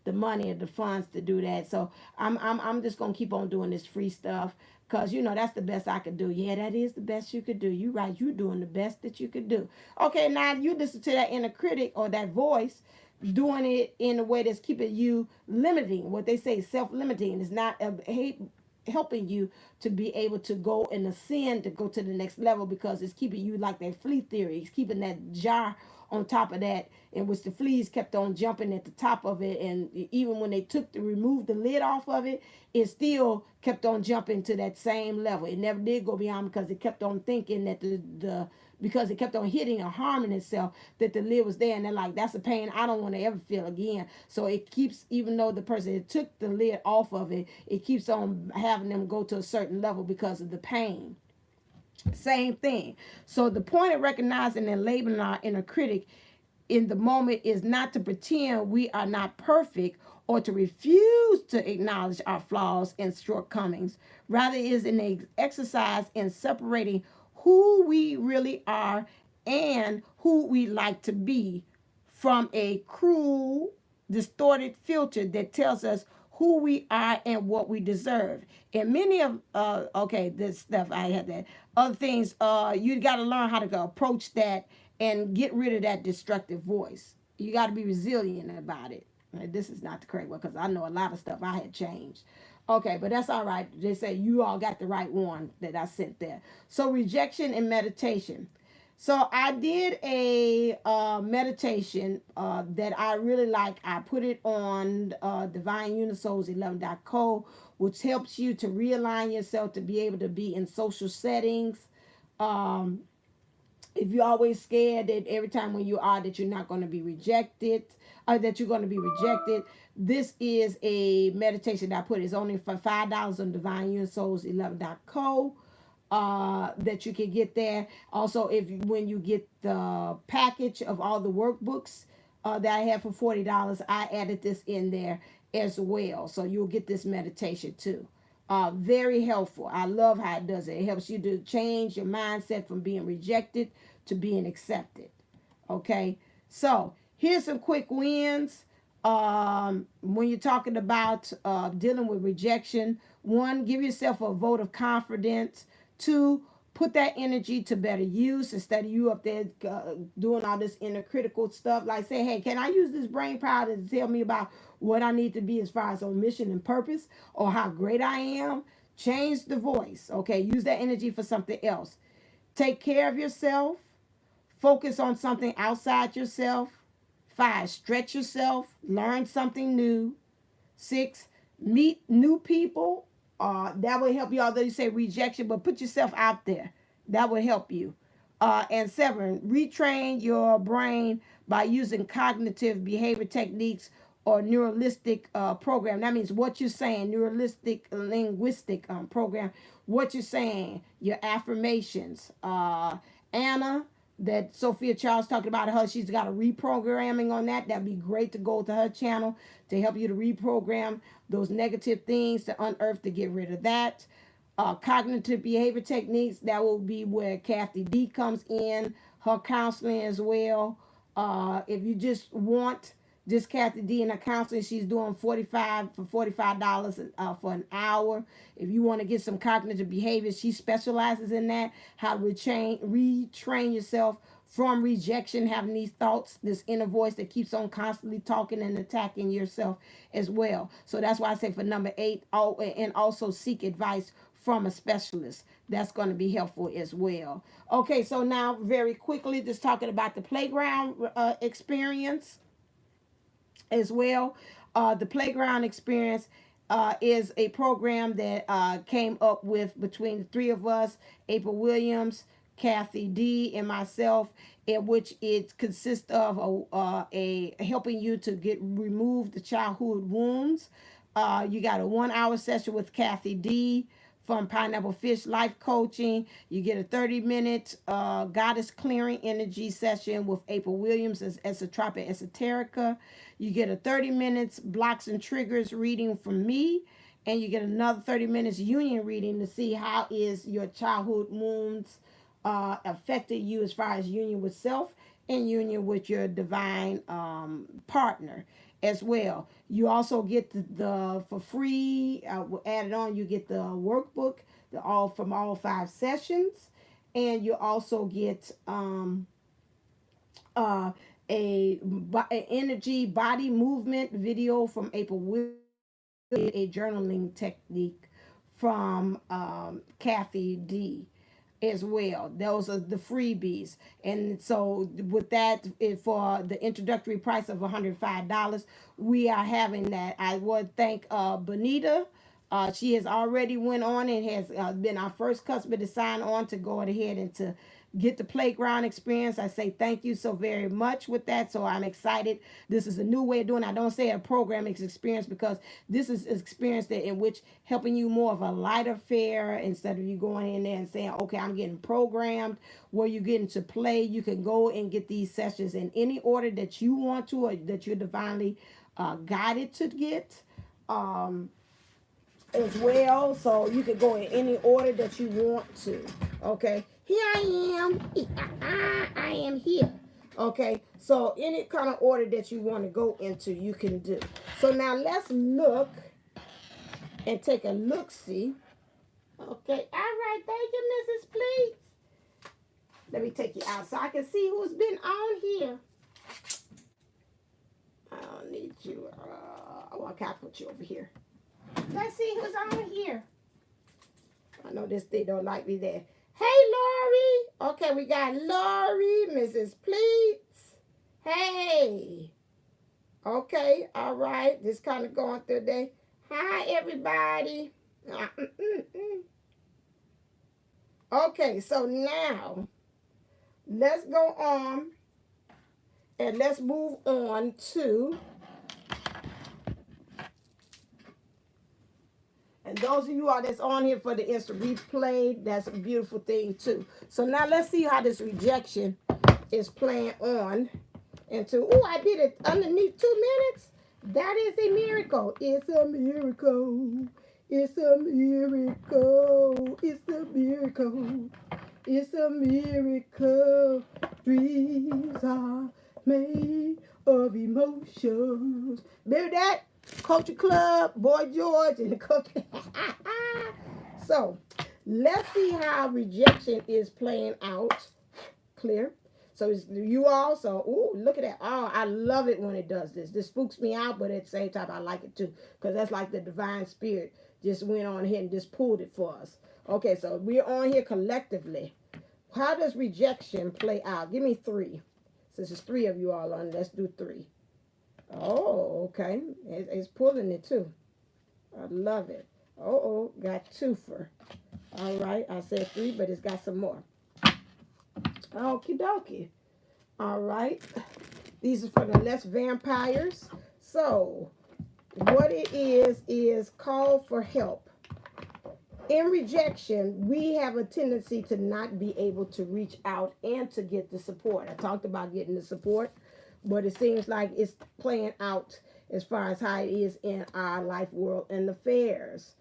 the money or the funds to do that, so I'm just gonna keep on doing this free stuff, because that's the best I could do. Yeah, that is the best you could do. You right, you doing the best that you could do. Okay, now you listen to that inner critic or that voice doing it in a way that's keeping you limiting. What they say, self-limiting, is not helping you to be able to go and ascend, to go to the next level, because it's keeping you like that flea theory. It's keeping that jar on top of that, in which the fleas kept on jumping at the top of it, and even when they removed the lid off of it, it still kept on jumping to that same level. It never did go beyond, because it kept on thinking that because it kept on hitting or harming itself, that the lid was there, and they're like, that's a pain I don't want to ever feel again. So it keeps, even though the person that took the lid off of it, it keeps on having them go to a certain level because of the pain. Same thing. So the point of recognizing and labeling our inner critic in the moment is not to pretend we are not perfect, or to refuse to acknowledge our flaws and shortcomings. Rather, it is an exercise in separating who we really are and who we like to be from a cruel, distorted filter that tells us who we are and what we deserve. And many of this stuff, I had that other things, you got to learn how to approach that and get rid of that destructive voice. You got to be resilient about it. This is not the correct one, because I know a lot of stuff I had changed. Okay, but that's all right. They say you all got the right one that I sent there. So rejection and meditation. So I did a meditation that I really like. I put it on divineunisoul's11.co, which helps you to realign yourself to be able to be in social settings. If you're always scared that every time when you are that you're not going to be rejected, or that you're going to be rejected, this is a meditation that I put. It's only for $5 on divineunisoul's11.co. That you can get there. Also, when you get the package of all the workbooks that I have for $40, I added this in there as well. So you'll get this meditation too. Very helpful. I love how it does it. It helps you to change your mindset from being rejected to being accepted. Okay, so here's some quick wins. When you're talking about dealing with rejection, 1, give yourself a vote of confidence. 2, put that energy to better use, instead of you up there doing all this inner critical stuff. Like, say, hey, can I use this brain power to tell me about what I need to be as far as on mission and purpose, or how great I am? Change the voice. Okay, use that energy for something else. Take care of yourself. Focus on something outside yourself. 5, stretch yourself. Learn something new. 6, meet new people. That will help you, although you say rejection, but put yourself out there. That will help you. And 7, retrain your brain by using cognitive behavior techniques or neuralistic program. That means what you're saying, neuralistic linguistic program. What you're saying, your affirmations. Anna, that Sophia Charles talking about her, she's got a reprogramming on that. That'd be great to go to her channel to help you to reprogram those negative things, to unearth, to get rid of that. Cognitive behavior techniques, that will be where Kathy D comes in, her counseling as well. If you just want just Kathy D in her counseling, she's doing $45 for an hour. If you want to get some cognitive behavior, she specializes in that, how to retrain yourself from rejection, having these thoughts, this inner voice that keeps on constantly talking and attacking yourself as well. So that's why I say for number 8, and also seek advice from a specialist. That's going to be helpful as well. Okay, so now very quickly, just talking about the playground experience as well. The playground experience is a program that came up with between the 3 of us, April Williams, Kathy D, and myself, in which it consists of a helping you to remove the childhood wounds. You got a 1-hour session with Kathy D from Pineapple Fish Life Coaching. You get a 30-minute Goddess Clearing Energy session with April Williams as Esotropic Esoterica. You get a 30 minutes Blocks and Triggers reading from me. And you get another 30 minutes union reading to see how is your childhood wounds affected you as far as union with self and union with your divine partner as well. You also get the for free, added on, you get the workbook, from all 5 sessions, and you also get a energy body movement video from April Williams, a journaling technique from Kathy D as well. Those are the freebies. And so with that, for the introductory price of $105, we are having that. I would thank Bonita. She has already went on and has been our first customer to sign on to go ahead and to get the playground experience. I say thank you so very much with that. So I'm excited. This is a new way of doing it. I don't say a program experience, because this is an experience that in which helping you more of a lighter fare, instead of you going in there and saying, okay, I'm getting programmed, where you get into play. You can go and get these sessions in any order that you want to, or that you're divinely guided to get. As well, so you can go in any order that you want to. Okay, here I am. I am here. Okay, so any kind of order that you want to go into, you can do. So now let's look and take a look-see. Okay, all right, thank you, Mrs. Please. Let me take you out so I can see who's been on here. I don't need you. I can't put you over here. Let's see who's on here. I know this thing don't like me there. Hey, Lori. Okay, we got Lori, Mrs. Pleats. Hey. Okay, all right. Just kind of going through there. Hi, everybody. Okay, so now let's go on and let's move on to... And those of you all that's on here for the instant replay, that's a beautiful thing too. So now let's see how this rejection is playing on into... Oh, I did it underneath 2 minutes. That is a miracle. It's a miracle. It's a miracle. It's a miracle. It's a miracle. Dreams are made of emotions. Remember that? Culture Club, Boy George, and the Culture. So let's see how rejection is playing out. Clear. So it's you all. So, ooh, look at that. Oh, I love it when it does this. This spooks me out, but at the same time, I like it too, because that's like the divine spirit just went on here and just pulled it for us. Okay, so we're on here collectively. How does rejection play out? Give me 3. Since there's 3 of you all on, let's do 3. Oh, okay. It's pulling it too. I love it. Oh, got twofer. All right, I said three, but it's got some more. Okie dokie. All right. These are for the less vampires. So, what it is call for help. In rejection, we have a tendency to not be able to reach out and to get the support. I talked about getting the support, but it seems like it's playing out as far as how it is in our life, world, and affairs.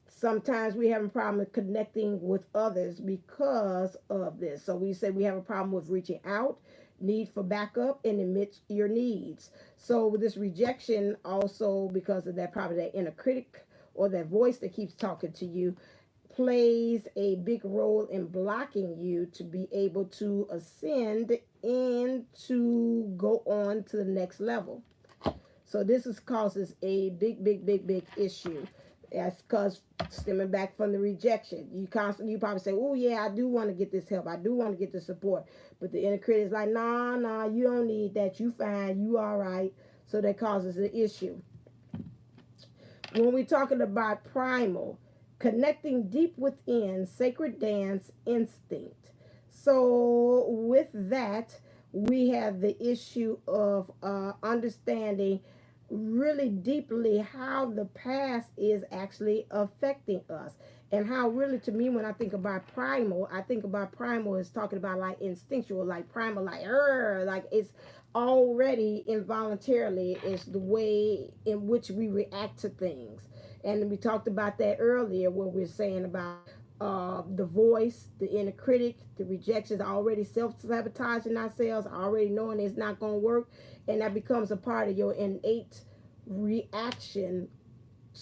Sometimes we have a problem connecting with others because of this. So we say we have a problem with reaching out, need for backup, and admit your needs. So with this rejection, also because of that, probably that inner critic or that voice that keeps talking to you, plays a big role in blocking you to be able to ascend and to go on to the next level. So this is causes a big issue. That's because stemming back from the rejection. You probably say, oh yeah, I do want to get this help. I do want to get the support. But the inner critic is like, nah, you don't need that. You fine, you all right. So that causes an issue. When we're talking about primal, connecting deep within, sacred dance instinct. So with that, we have the issue of understanding really deeply how the past is actually affecting us, and how really, to me, when I think about primal, I think about primal as talking about like instinctual, like primal, like it's already involuntarily, is the way in which we react to things. And we talked about that earlier when we are saying about the voice, the inner critic, the rejections, already self-sabotaging ourselves, already knowing it's not going to work. And that becomes a part of your innate reaction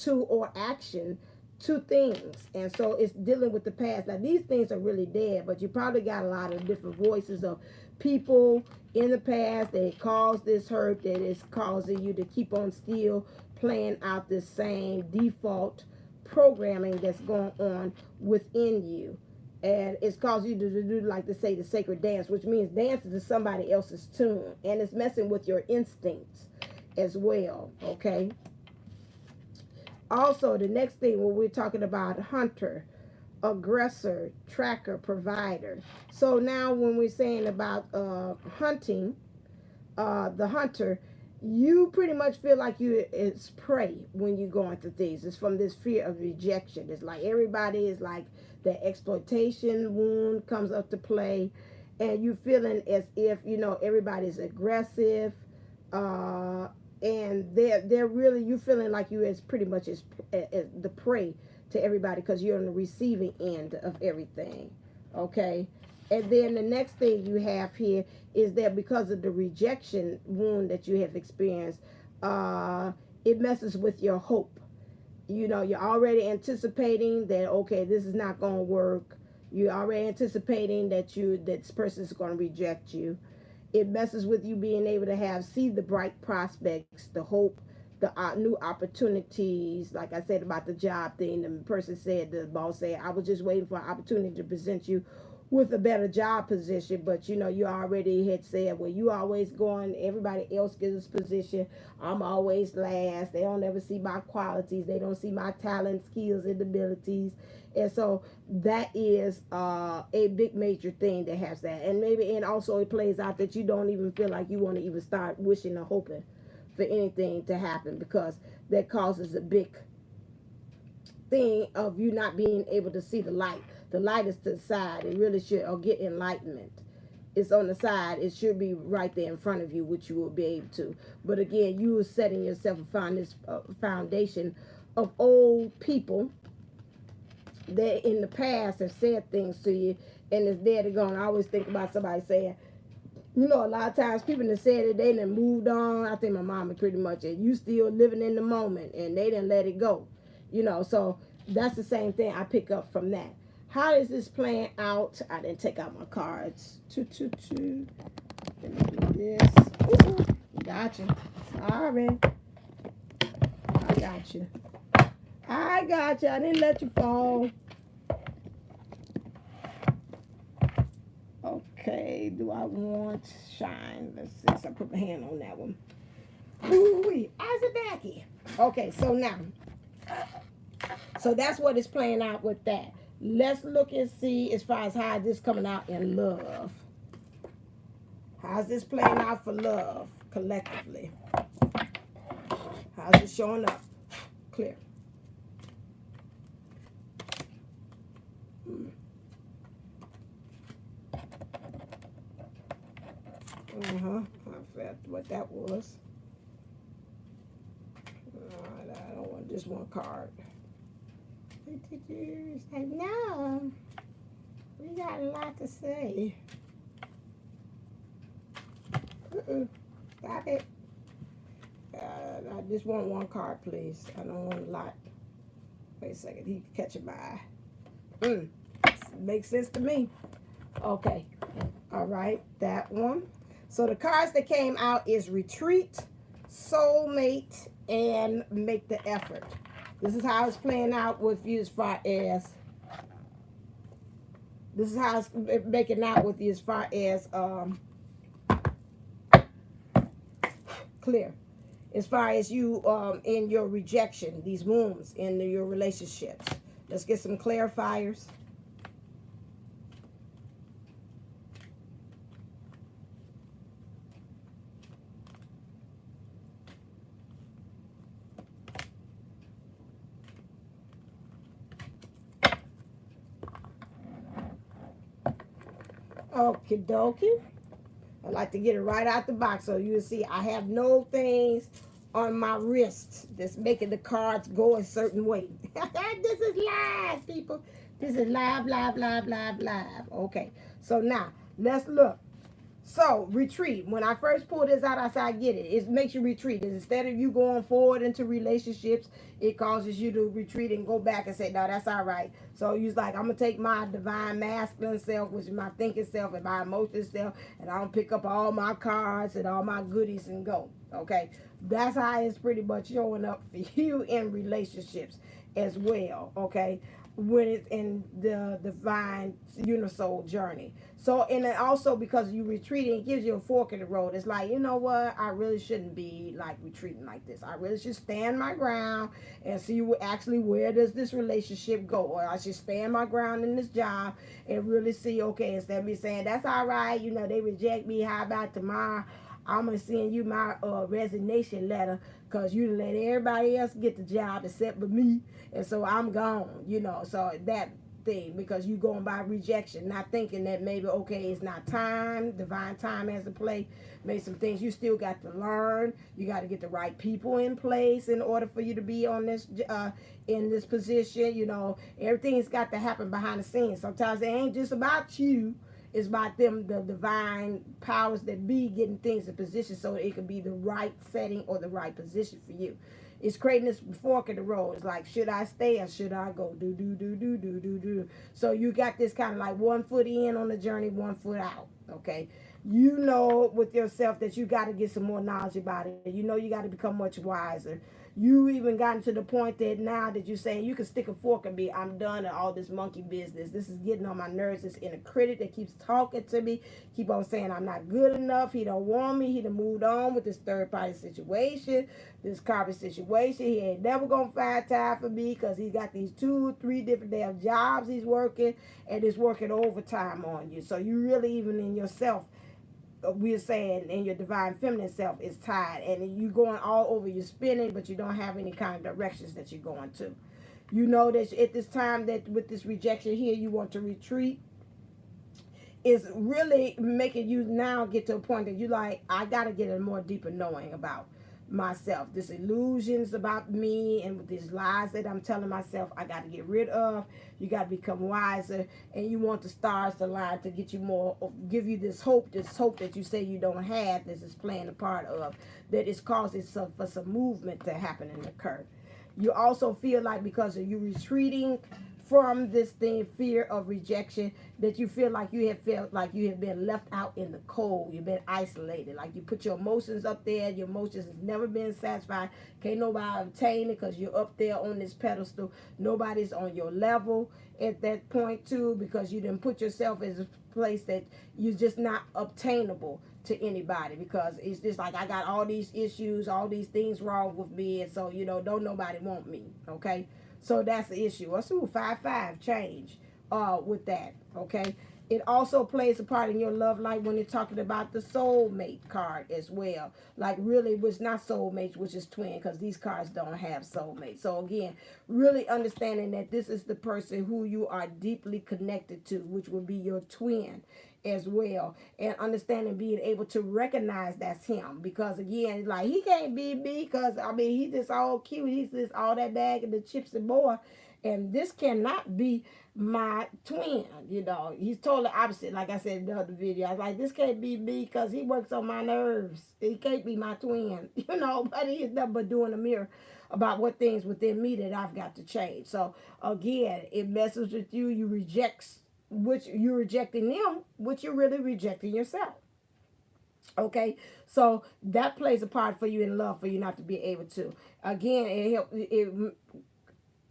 to or action to things. And so it's dealing with the past. Now, these things are really dead, but you probably got a lot of different voices of people in the past that caused this hurt, that is causing you to keep on still playing out this same default programming that's going on within you. And it's caused you to do, like to say, the sacred dance, which means dancing to somebody else's tune. And it's messing with your instincts as well, okay? Also, the next thing when we're talking about hunter, aggressor, tracker, provider. So now when we're saying about hunting, the hunter, you pretty much feel like you it's prey when you go into things. It's from this fear of rejection. It's like everybody is like the exploitation wound comes up to play, and you feeling as if everybody's aggressive, and they're really, you feeling like you as pretty much as the prey to everybody because you're on the receiving end of everything. Okay. And then the next thing you have here is that because of the rejection wound that you have experienced, it messes with your hope. You're already anticipating that, okay, this is not going to work. You're already anticipating that this person is going to reject you. It messes with you being able to see the bright prospects, the hope, the new opportunities. Like I said about the job thing, the boss said, I was just waiting for an opportunity to present you with a better job position. But you already had said, well, you always going, everybody else gets this position, I'm always last, they don't ever see my qualities, they don't see my talent, skills, and abilities. And so that is a big major thing that has that. And also it plays out that you don't even feel like you want to even start wishing or hoping for anything to happen, because that causes a big thing of you not being able to see the light. The light is to the side. It really should, or get enlightenment. It's on the side. It should be right there in front of you, which you will be able to. But again, you are setting yourself upon this foundation of old people that in the past have said things to you, and it's there to go. And I always think about somebody saying, a lot of times people that said that they done moved on. I think my mama pretty much, and you still living in the moment, and they didn't let it go. So that's the same thing I pick up from that. How is this playing out? I didn't take out my cards. Let me do this. Ooh, gotcha. Sorry. I got you. I didn't let you fall. Okay, do I want shine? Let's see. So I put my hand on that one. Ooh-wee, Isaac. Okay, so now, so that's what is playing out with that. Let's look and see as far as how this coming out in love. How's this playing out for love collectively? How's it showing up? Clear. I felt what that was. I don't want just one card. It's like, no, we got a lot to say. Stop it. I just want one card, please. I don't want a lot. Wait a second. He's catching my eye. Makes sense to me. Okay. All right. That one. So the cards that came out is Retreat, Soulmate, and Make the Effort. This is how it's playing out with you as far as... This is how it's making out with you as far as... clear. As far as you in your rejection, these wounds in your relationships. Let's get some clarifiers. Okie dokie. I like to get it right out the box so you'll see I have no things on my wrist that's making the cards go a certain way. This is live, people. This is live. Okay, so now let's look. So, retreat. When I first pulled this out, I said, I get it. It makes you retreat. Instead of you going forward into relationships, it causes you to retreat and go back and say, no, that's all right. So, you're like, I'm going to take my divine masculine self, which is my thinking self and my emotional self, and I'm going to pick up all my cards and all my goodies and go. Okay? That's how it's pretty much showing up for you in relationships as well. Okay? When it's in the divine unisoul journey. So, and then also because you retreating, it gives you a fork in the road. It's like, you know what? I really shouldn't be like retreating like this. I really should stand my ground and see actually where does this relationship go. Or I should stand my ground in this job and really see, okay, instead of me saying, that's all right, you know, they reject me. How about tomorrow? I'm going to send you my resignation letter because you let everybody else get the job except for me. And so I'm gone, you know. So that thing, because you going by rejection, not thinking that maybe, okay, it's not time, divine time has to play. Maybe some things you still got to learn. You got to get the right people in place in order for you to be on this, in this position. You know, everything's got to happen behind the scenes. Sometimes it ain't just about you. It's about them, the divine powers that be, getting things in position so it could be the right setting or the right position for you. It's creating this fork in the road. It's like, should I stay or should I go? Do. So you got this kind of like 1 foot in on the journey, 1 foot out. Okay. You know with yourself that you got to get some more knowledge about it. You know you got to become much wiser. You even gotten to the point that now that you're saying you can stick a fork and be, I'm done at all this monkey business. This is getting on my nerves. This inner critic that keeps talking to me, keep on saying I'm not good enough. He don't want me. He done moved on with this third party situation, this carbon situation. He ain't never gonna find time for me because he's got these 2, 3 different damn jobs he's working, and it's working overtime on you. So you really even in yourself, we're saying in your divine feminine self is tied, and you going all over, you're spinning, but you don't have any kind of directions that you're going to. You know that at this time that with this rejection here, you want to retreat. Is really making you now get to a point that you like, I got to get a more deeper knowing about myself. This illusions about me and with these lies that I'm telling myself I got to get rid of. You got to become wiser, and you want the stars to line to get you more, give you this hope that you say you don't have. This is playing a part of that is causing for some movement to happen and occur. You also feel like because of you retreating from this thing, fear of rejection, that you feel like you have felt like you have been left out in the cold. You've been isolated. Like you put your emotions up there. Your emotions has never been satisfied. Can't nobody obtain it because you're up there on this pedestal. Nobody's on your level at that point too, because you didn't put yourself as a place that you're just not obtainable to anybody, because it's just like, I got all these issues, all these things wrong with me, and so don't nobody want me. Okay, so that's the issue. What's 5-5 change with that? Okay, it also plays a part in your love life when you're talking about the soulmate card as well. Like really, which not soulmates, which is twin, because these cards don't have soulmates. So again, really understanding that this is the person who you are deeply connected to, which will be your twin as well, and understanding, being able to recognize that's him, because again, like, he can't be me, because I mean, he's just all cute, he's just all that bag of the chips and more, and this cannot be my twin. He's totally opposite. Like I said in the other video, I was like, this can't be me because he works on my nerves. He can't be my twin. But he is nothing but doing a mirror about what things within me that I've got to change. So again, it messes with you. You reject, which you're rejecting them, which you're really rejecting yourself. Okay, so that plays a part for you in love, for you not to be able to. Again,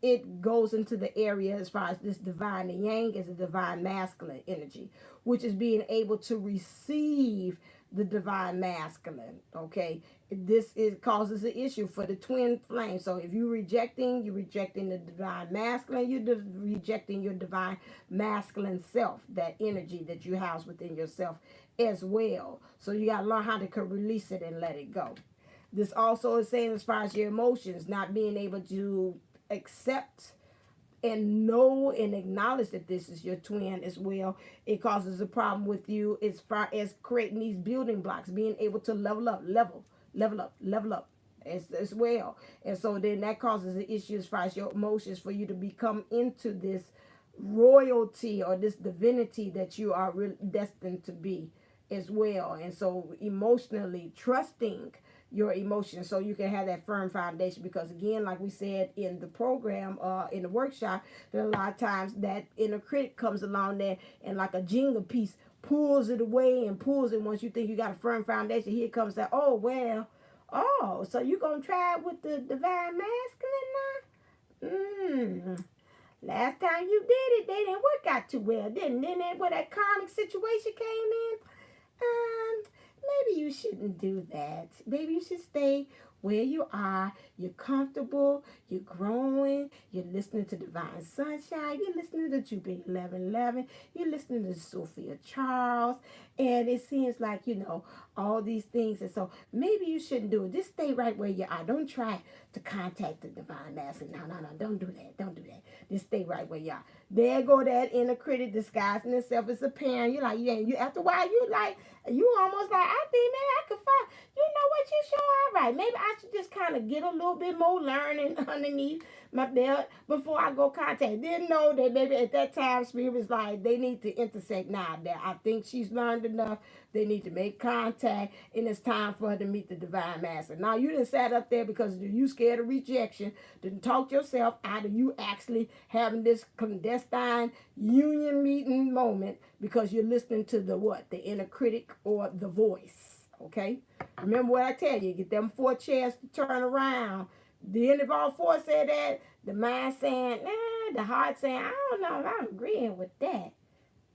it goes into the area as far as this divine. The yang is a divine masculine energy, which is being able to receive the divine masculine. Okay, this causes an issue for the twin flame. So if you're rejecting the divine masculine, you're rejecting your divine masculine self, that energy that you house within yourself as well. So you got to learn how to release it and let it go. This also is saying, as far as your emotions, not being able to accept and know and acknowledge that this is your twin as well. It causes a problem with you as far as creating these building blocks, being able to level up as well. And so then that causes an issue as far as your emotions, for you to become into this royalty or this divinity that you are destined to be as well. And so emotionally trusting your emotions, so you can have that firm foundation, because again, like we said in the program, in the workshop, that a lot of times that inner critic comes along there and like a Jenga piece pulls it away and pulls it. Once you think you got a firm foundation, here comes that, oh well, oh, so you gonna try it with the divine masculine now? Last time you did it, they didn't work out too well, didn't it? Where that karmic situation came in, maybe you shouldn't do that. Maybe you should stay where you are. You're comfortable. You're growing. You're listening to Divine Sunshine. You're listening to Jupiter 1111. You're listening to Sophia Charles. And it seems like, all these things. And so maybe you shouldn't do it. Just stay right where you are. Don't try to contact the Divine Master. No. Don't do that. Don't do that. Just stay right where you are. There go that inner critic disguising itself as a parent. You're like, you after a while, you almost like, I think maybe I could find, what, you sure all right. Maybe I should just kind of get a little bit more learning underneath my belt before I go contact. Didn't know that maybe at that time Spirit was like, they need to intersect now. That I think she's learned enough. They need to make contact, and it's time for her to meet the Divine Master. Now, you done sat up there because you scared of rejection, didn't talk yourself out of you actually having this clandestine union meeting moment, because you're listening to the inner critic or the voice. Okay? Remember what I tell you, get them 4 chairs to turn around. Then if all 4 said that, the mind saying, nah, the heart saying, I don't know if I'm agreeing with that.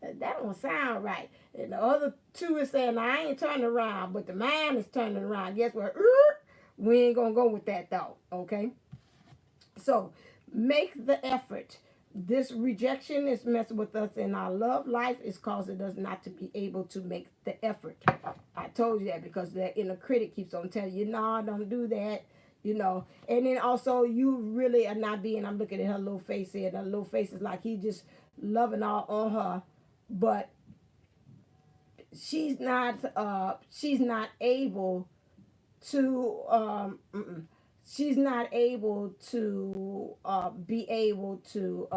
That don't sound right. And the other 2 is saying, I ain't turning around, but the mind is turning around. Guess what? We ain't going to go with that though. Okay? So, make the effort. This rejection is messing with us in our love life. Is causing us not to be able to make the effort. I told you that because that inner critic keeps on telling you, no, don't do that. And then also you really are not being, I'm looking at her little face here. Her little face is like he just loving all on her, but she's not able to, she's not able to be able to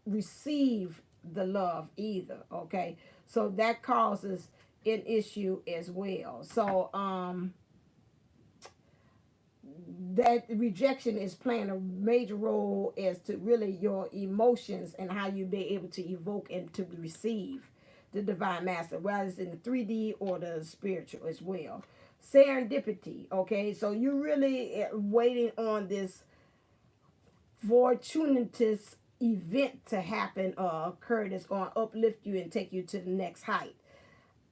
receive the love either. Okay, so that causes an issue as well. So that rejection is playing a major role as to really your emotions and how you be able to evoke and to receive the divine master, whether it's in the 3D or the spiritual as well. Serendipity, okay? So you're really waiting on this fortuitous event to happen or occur that's going to uplift you and take you to the next height.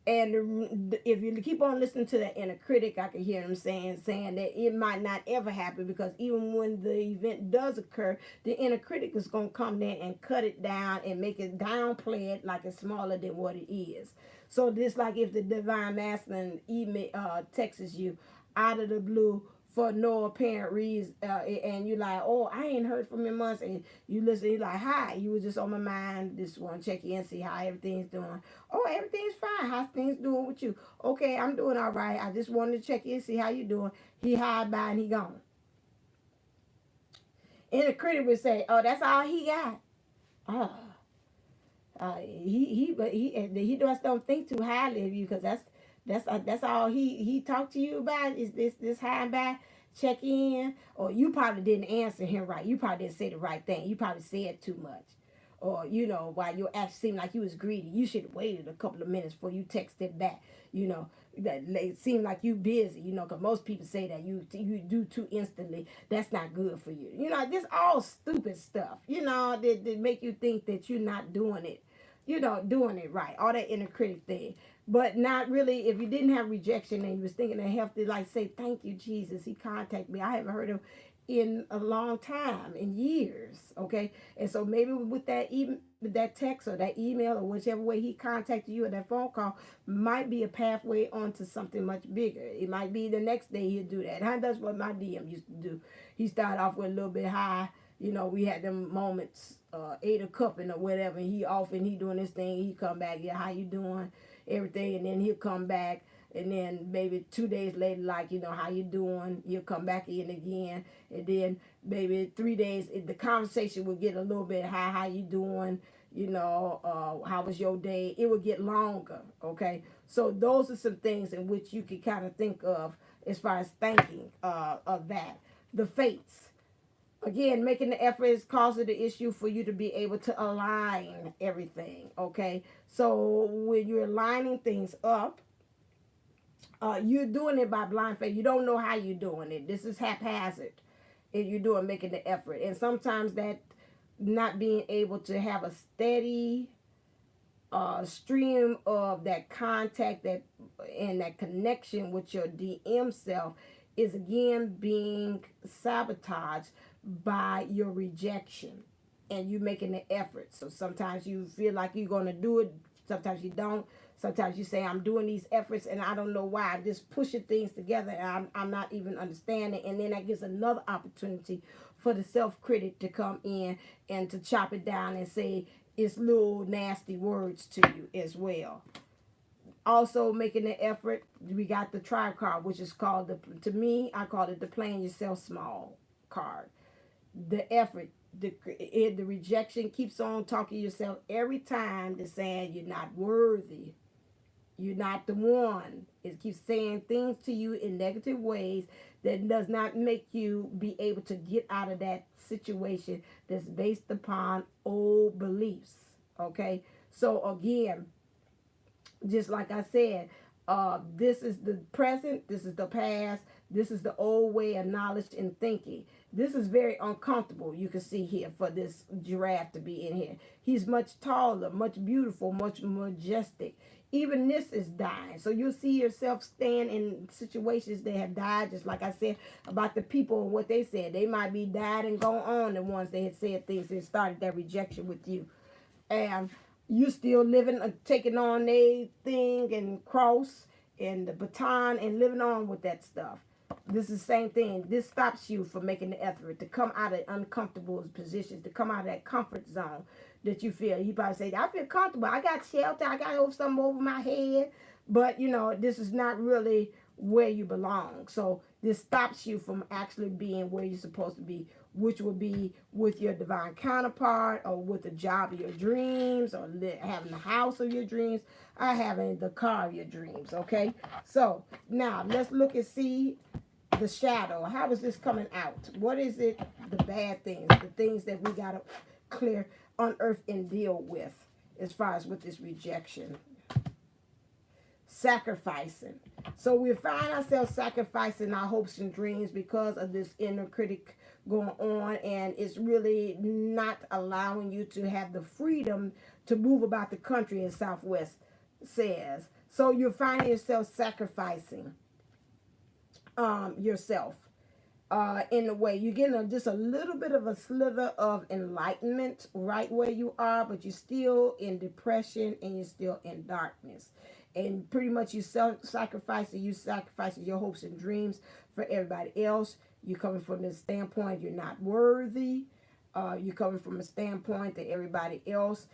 And if you keep on listening to the inner critic, I can hear them saying that it might not ever happen, because even when the event does occur, the inner critic is going to come there and cut it down and make it downplay it like it's smaller than what it is. So this, like if the divine masculine email texts you out of the blue for no apparent reason, and you're like, oh, I ain't heard from him in months, and you listen, you're like, hi, you was just on my mind, just want to check in, see how everything's doing. Oh, everything's fine. How's things doing with you? Okay, I'm doing all right. I just wanted to check in, see how you doing. He hide by and he gone. And the critic would say, oh, that's all he got. Oh, he just don't think too highly of you, because that's all he talked to you about is this high by check in. Or you probably didn't answer him right. You probably didn't say the right thing. You probably said too much. Or, while your act seemed like you was greedy, you should have waited a couple of minutes before you texted back. That it seemed like you busy, because most people say that you do too instantly. That's not good for you. This all stupid stuff, that make you think that you're not doing it, doing it right. All that inner critic thing. But not really. If you didn't have rejection and you was thinking of healthy, like say, thank you, Jesus. He contacted me. I haven't heard him in a long time, in years. Okay. And so maybe with that text or that email or whichever way he contacted you or that phone call might be a pathway onto something much bigger. It might be the next day he'll do that. That's what my DM used to do. He started off with a little bit high. We had them moments, ate a cup and or whatever, and he doing this thing. He come back, yeah, how you doing? Everything. And then he'll come back. And then maybe 2 days later, like, how you doing? You'll come back in again. And then maybe 3 days, the conversation will get a little bit high. How you doing? How was your day? It will get longer, okay? So those are some things in which you can kind of think of as far as thinking of that. The fates. Again, making the effort is causing the issue for you to be able to align everything, okay? So when you're lining things up, you're doing it by blind faith. You don't know how you're doing it. This is haphazard. And you're making the effort. And sometimes that not being able to have a steady stream of that contact and that connection with your DM self is again being sabotaged by your rejection and you making the effort. So sometimes you feel like you're going to do it. Sometimes you don't. Sometimes you say, I'm doing these efforts and I don't know why. I'm just pushing things together and I'm not even understanding. And then that gives another opportunity for the self-critic to come in and to chop it down and say it's little nasty words to you as well. Also making the effort, we got the tribe card, which is called, to me, I call it the playing yourself small card. The effort, the rejection keeps on talking to yourself every time. They're saying you're not worthy. You're not the one. It keeps saying things to you in negative ways that does not make you be able to get out of that situation that's based upon old beliefs. Okay? So again, just like I said, this is the present, this is the past, this is the old way of knowledge and thinking. This is very uncomfortable, you can see here, for this giraffe to be in here. He's much taller, much beautiful, much majestic. Even this is dying. So you'll see yourself staying in situations that have died, just like I said about the people and what they said. They might be died and gone on, the ones that had said things that started that rejection with you. And you still living, taking on a thing and cross and the baton and living on with that stuff. This is the same thing. This stops you from making the effort to come out of uncomfortable positions, to come out of that comfort zone that you feel. You probably say, I feel comfortable. I got shelter. I got something over my head. But, this is not really where you belong. So this stops you from actually being where you're supposed to be, which will be with your divine counterpart, or with the job of your dreams, or having the house of your dreams, or having the car of your dreams, okay? So now let's look and see the shadow. How is this coming out? What is it? The bad things, the things that we got to clear, unearth, and deal with as far as with this rejection. Sacrificing. So we find ourselves sacrificing our hopes and dreams because of this inner critic going on, and it's really not allowing you to have the freedom to move about the country, as Southwest says. So you're finding yourself sacrificing yourself in a way. You're getting just a little bit of a slither of enlightenment right where you are, but you're still in depression and you're still in darkness. And pretty much you sacrificing your hopes and dreams for everybody else. You're coming from this standpoint you're not worthy. You're coming from a standpoint that everybody else,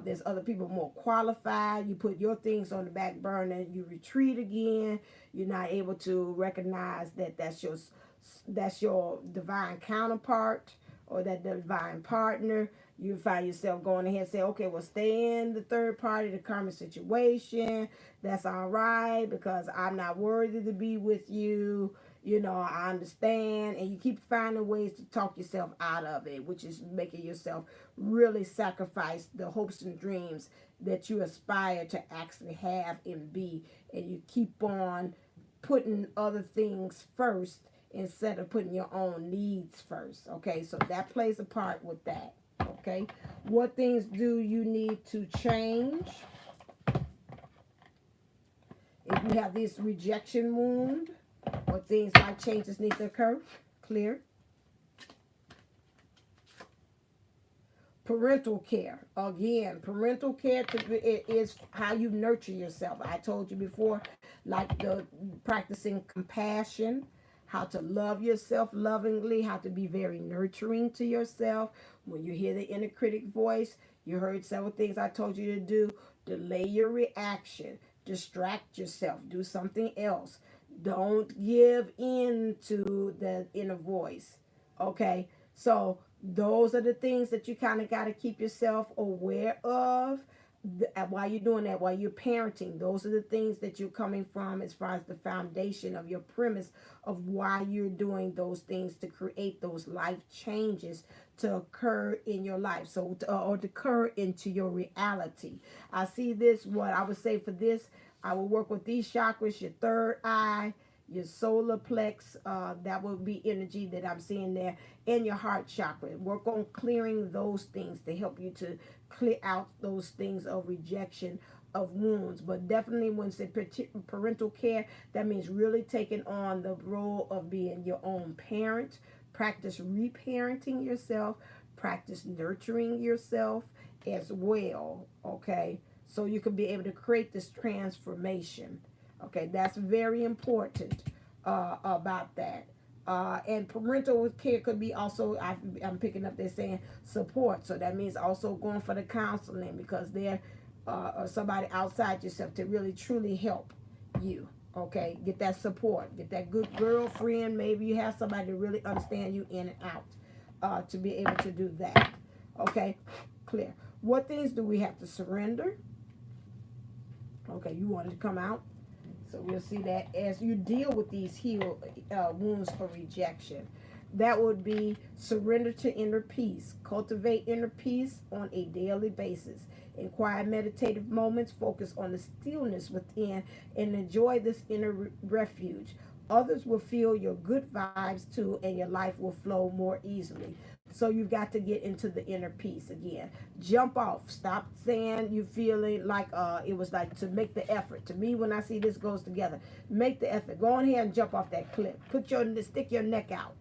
there's other people more qualified. You put your things on the back burner. You retreat again. You're not able to recognize that that's your divine counterpart or that divine partner. You find yourself going ahead and say, okay, well, stay in the third party, the karmic situation. That's all right because I'm not worthy to be with you. You know, I understand. And you keep finding ways to talk yourself out of it, which is making yourself really sacrifice the hopes and dreams that you aspire to actually have and be. And you keep on putting other things first instead of putting your own needs first. Okay, so that plays a part with that. Okay, what things do you need to change? If you have this rejection wound, what things like changes need to occur? Clear. Parental care. Again, parental care is how you nurture yourself. I told you before, like the practicing compassion, how to love yourself lovingly, how to be very nurturing to yourself. When you hear the inner critic voice, you heard several things I told you to do. Delay your reaction. Distract yourself. Do something else. Don't give in to the inner voice. Okay? So those are the things that you kind of got to keep yourself aware of while you're doing that, while you're parenting. Those are the things that you're coming from as far as the foundation of your premise of why you're doing those things to create those life changes to occur in your life. So, or to occur into your reality. I see this, what I would say for this, I will work with these chakras, your third eye, your solar plex, that will be energy that I'm seeing there, and your heart chakra. Work on clearing those things to help you to clear out those things of rejection, of wounds. But definitely when it's parental care, that means really taking on the role of being your own parent. Practice reparenting yourself. Practice nurturing yourself as well, okay? So you can be able to create this transformation. Okay, that's very important about that. And parental care could be also, I'm picking up, they're saying support. So that means also going for the counseling because they're somebody outside yourself to really truly help you. Okay, get that support. Get that good girlfriend. Maybe you have somebody to really understand you in and out to be able to do that. Okay, clear. What things do we have to surrender? Okay, you wanted to come out. So we'll see that as you deal with these wounds for rejection. That would be surrender to inner peace. Cultivate inner peace on a daily basis. In quiet meditative moments, focus on the stillness within and enjoy this inner refuge. Others will feel your good vibes too, and your life will flow more easily. So you've got to get into the inner peace again. Jump off. Stop saying you feeling like it was like to make the effort. To me, when I see this goes together, make the effort. Go on here and jump off that cliff. Stick your neck out.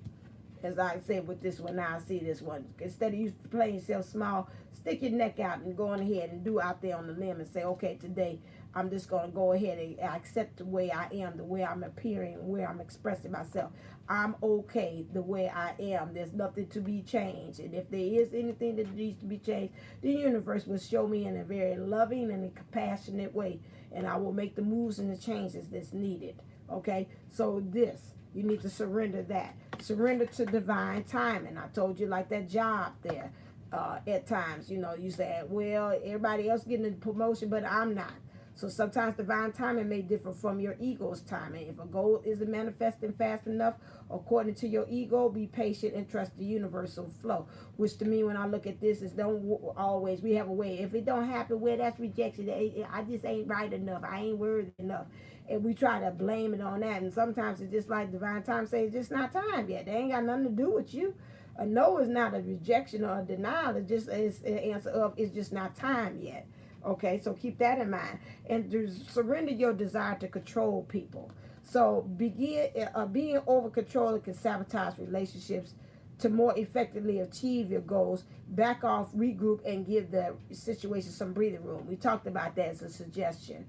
As I said with this one, now I see this one. Instead of you playing yourself small, stick your neck out and go on ahead and do out there on the limb and say, okay, today I'm just going to go ahead and accept the way I am, the way I'm appearing, where I'm expressing myself. I'm okay the way I am. There's nothing to be changed. And if there is anything that needs to be changed, the universe will show me in a very loving and a compassionate way. And I will make the moves and the changes that's needed. Okay? So this, you need to surrender that. Surrender to divine timing. I told you like that job there. At times, you know, you say, well, everybody else getting a promotion, but I'm not. So sometimes divine timing may differ from your ego's timing. If a goal isn't manifesting fast enough, according to your ego, be patient and trust the universal flow. Which to me, when I look at this, is don't always, we have a way. If it don't happen, well, that's rejection. I just ain't right enough. I ain't worthy enough. And we try to blame it on that. And sometimes it's just like divine time says, it's just not time yet. They ain't got nothing to do with you. A no is not a rejection or a denial. It just is an answer of, it's just not time yet. Okay, so keep that in mind. And surrender your desire to control people. So being over controlling can sabotage relationships. To more effectively achieve your goals, back off, regroup, and give the situation some breathing room. We talked about that as a suggestion.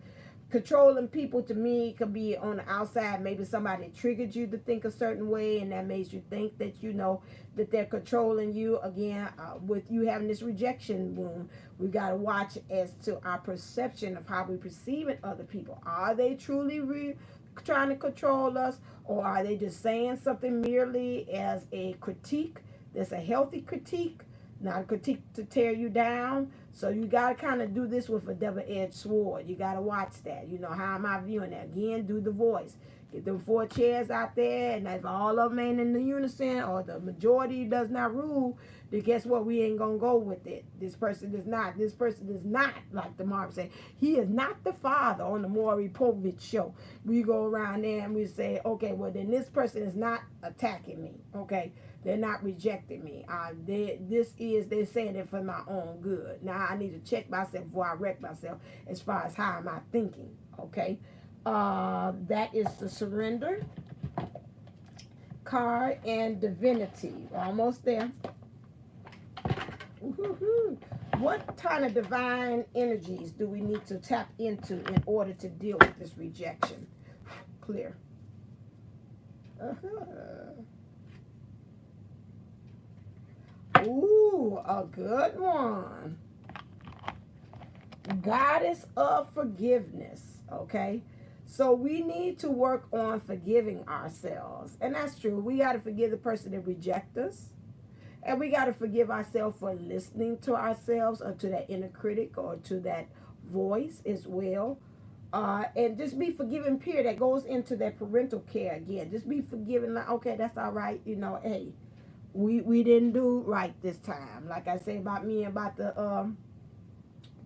Controlling people, to me, could be on the outside. Maybe somebody triggered you to think a certain way, and that makes you think that, you know, that they're controlling you. Again, with you having this rejection wound, we got to watch as to our perception of how we perceiving other people. Are they truly trying to control us, or are they just saying something merely as a critique that's a healthy critique, not a critique to tear you down? So you got to kind of do this with a double-edged sword. You got to watch that. You know, how am I viewing that? Again, do the voice. Get them 4 chairs out there, and if all of them ain't in the unison, or the majority does not rule, then guess what? We ain't going to go with it. This person is not, like the Marv said, he is not the father on the Maury Povich show. We go around there and we say, okay, well, then this person is not attacking me, okay? They're not rejecting me. They're saying it for my own good. Now I need to check myself before I wreck myself as far as how am I thinking, okay? That is the surrender card and divinity. Almost there. Woo-hoo-hoo. What kind of divine energies do we need to tap into in order to deal with this rejection? Clear. Ooh, a good one. Goddess of forgiveness. Okay. So we need to work on forgiving ourselves. And that's true. We got to forgive the person that rejected us. And we got to forgive ourselves for listening to ourselves, or to that inner critic, or to that voice as well. And just be forgiving, period. That goes into that parental care again. Just be forgiving, like, okay, that's all right. You know, hey, we didn't do right this time. Like I say about me, about the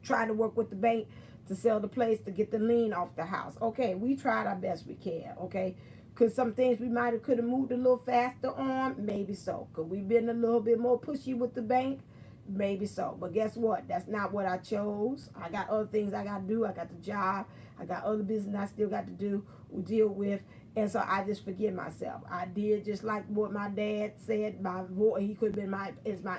trying to work with the bank to sell the place to get the lien off the house. Okay, we tried our best we can, okay? Because some things we might have could have moved a little faster on, maybe so. Could we been a little bit more pushy with the bank? Maybe so. But guess what? That's not what I chose. I got other things I got to do. I got the job. I got other business I still got to deal with. And so I just forgive myself. I did just like what my dad said. My voice, he could have been my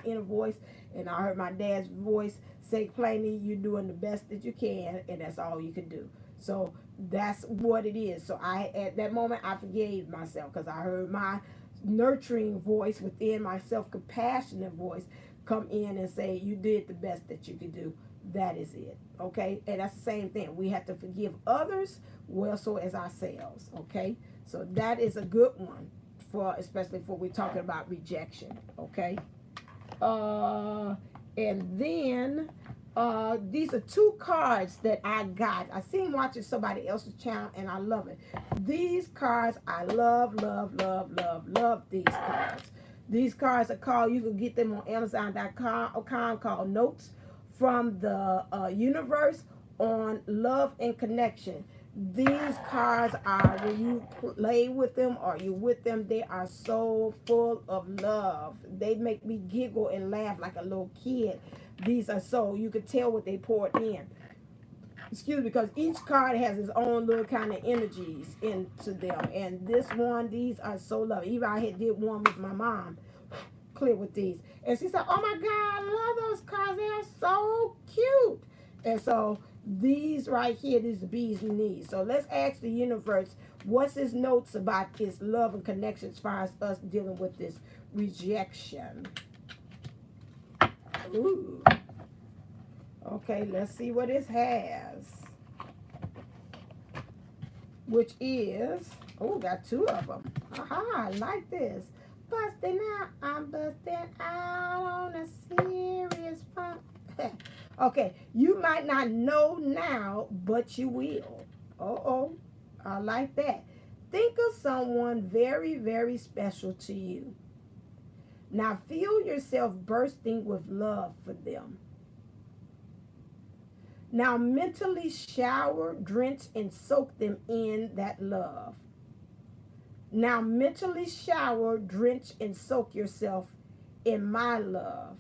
inner voice. And I heard my dad's voice say plainly, you're doing the best that you can, and that's all you can do. So that's what it is. So at that moment, I forgave myself, because I heard my nurturing voice within, my self-compassionate voice, come in and say, you did the best that you could do. That is it. Okay? And that's the same thing. We have to forgive others well, so as ourselves. Okay? So that is a good one, especially for we're talking about rejection. Okay? And then these are 2 cards that I got. I seen watching somebody else's channel, and I love it. These cards, I love these cards. These cards are called, you can get them on Amazon.com, called Notes from the Universe on Love and Connection. These cards are, when you play with them or you're with them, they are so full of love. They make me giggle and laugh like a little kid. These are so, you can tell what they poured in. Excuse me, because each card has its own little kind of energies into them. And this one, these are so lovely. Even I had did one with my mom, clear with these. And she said, oh my God, I love those cards. They are so cute. And so these right here, these are bees and knees. So let's ask the universe, what's his notes about his love and connection as far as us dealing with this rejection? Ooh. Okay, let's see what it has. Which is, oh, got 2 of them. Aha, I like this. Busting out, I'm busting out on a serious funk. Okay, you might not know now, but you will. Uh-oh, I like that. Think of someone very, very special to you. Now feel yourself bursting with love for them. Now mentally shower, drench, and soak them in that love. Now mentally shower, drench, and soak yourself in my love.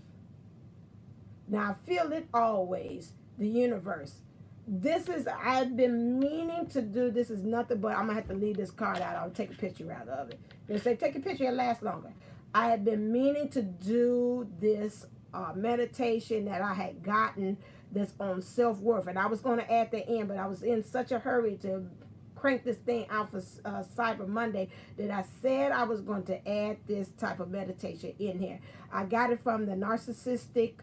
Now feel it always, the universe. This is, I've been meaning to do, this is nothing but, I'm going to have to leave this card out. I'll take a picture out of it. They say take a picture, it lasts longer. I have been meaning to do this meditation that I had gotten that's on self-worth. And I was going to add the end, but I was in such a hurry to crank this thing out for Cyber Monday that I said I was going to add this type of meditation in here. I got it from the narcissistic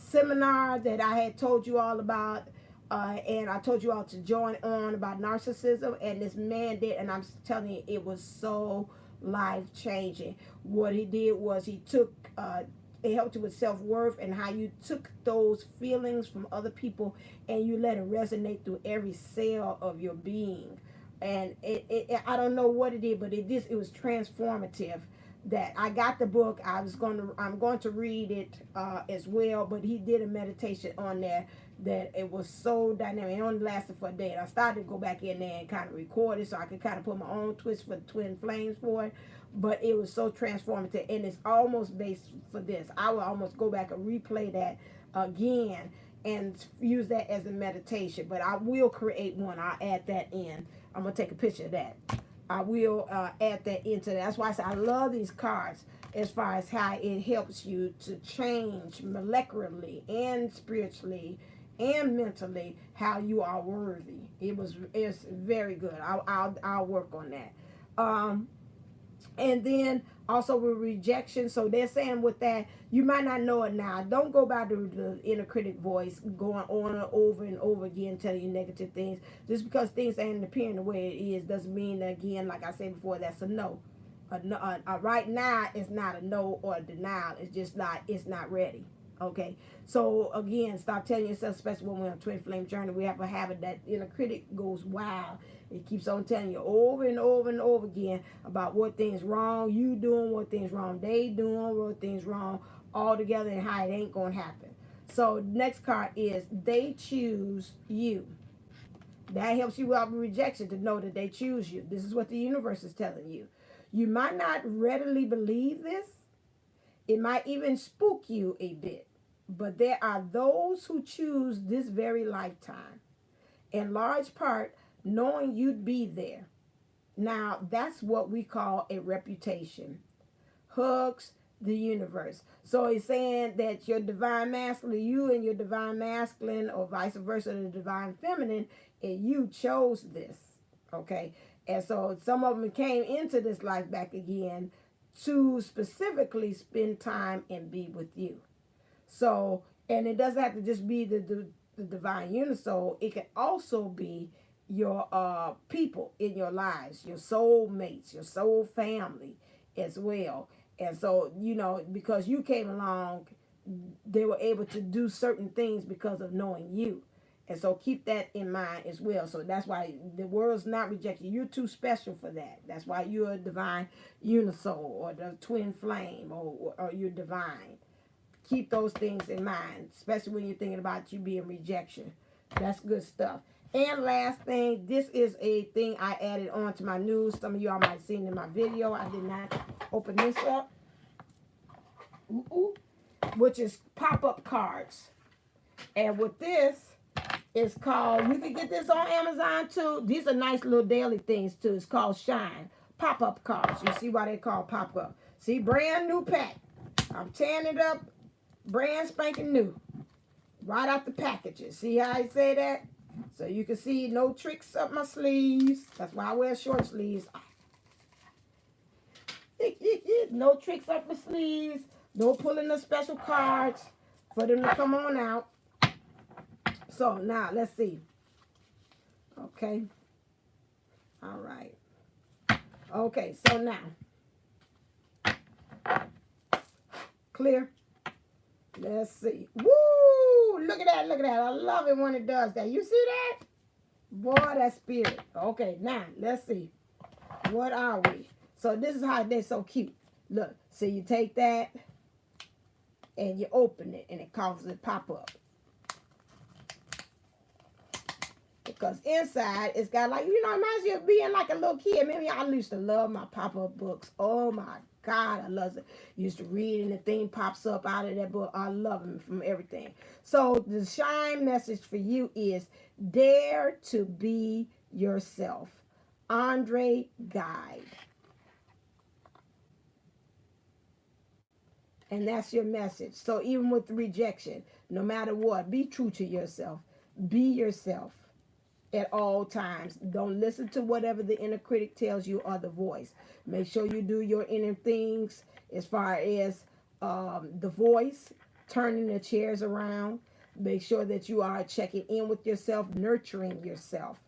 seminar that I had told you all about, and I told you all to join on about narcissism, and this man did, and I'm telling you, it was so life-changing. What he did was he took it helped you with self-worth and how you took those feelings from other people and you let it resonate through every cell of your being. And I don't know what it did, but it was transformative. That I got the book. I'm going to read it as well, but he did a meditation on there that it was so dynamic. It only lasted for a day, and I started to go back in there and kind of record it so I could kind of put my own twist for the Twinflames for it. But it was so transformative, and it's almost based for this. I will almost go back and replay that again and use that as a meditation. But I will create one. I'll add that in. I'm gonna take a picture of that. I will add that into that. That's why I say I love these cards as far as how it helps you to change molecularly and spiritually and mentally how you are worthy. It's very good. I'll work on that. And then also with rejection. So they're saying with that, you might not know it now. Don't go by the inner critic voice going on and over again telling you negative things. Just because things ain't appearing the way it is doesn't mean that, again, like I said before, that's a no. Right now it's not a no or a denial. It's just like it's not ready. Okay, so again, stop telling yourself, especially when we're on Twin Flame Journey, we have a habit that inner critic goes wild. It keeps on telling you over and over and over again about what things wrong you doing, what things wrong they doing, what things wrong all together, and how it ain't gonna happen. So next card is they choose you. That helps you out with rejection to know that they choose you. This is what the universe is telling you. You might not readily believe this. It might even spook you a bit. But there are those who choose this very lifetime, in large part knowing you'd be there. Now, that's what we call a reputation. Hugs the universe. So he's saying that your divine masculine, you and your divine masculine, or vice versa, the divine feminine, and you chose this. Okay? And so some of them came into this life back again to specifically spend time and be with you. So, and it doesn't have to just be the divine unisoul. It can also be your people in your lives, your soul mates, your soul family as well. And so, because you came along, they were able to do certain things because of knowing you. And so keep that in mind as well. So that's why the world's not rejecting. You're too special for that. That's why you're a divine unisoul or the twin flame or you're divine. Keep those things in mind, especially when you're thinking about you being rejection. That's good stuff. And last thing, this is a thing I added on to my news. Some of y'all might have seen in my video. I did not open this up. Which is pop-up cards. And with this, it's called, you can get this on Amazon too. These are nice little daily things too. It's called Shine. Pop-up cards. You see why they call pop-up. See, brand new pack. I'm tearing it up. Brand spanking new. Right out the packages. See how I say that? So you can see no tricks up my sleeves. That's why I wear short sleeves. No tricks up my sleeves. No pulling the special cards for them to come on out. So now let's see. Okay. All right. Okay, so now. Clear? Let's see. Woo! Look at that. Look at that. I love it when it does that. You see that? Boy, that spirit. Okay, now, let's see. What are we? So this is how they're so cute. Look, so you take that and you open it and it causes it pop up. Because inside it's got like, you know, it reminds you of being like a little kid. Maybe I used to love my pop-up books. Oh my God, I love it. Used to read and the thing pops up out of that book. I love them from everything. So the shine message for you is dare to be yourself. Andre Guide. And that's your message. So even with rejection, no matter what, be true to yourself. Be yourself at all times. Don't listen to whatever the inner critic tells you or the voice. Make sure you do your inner things as far as the voice, turning the chairs around. Make sure that you are checking in with yourself, nurturing yourself.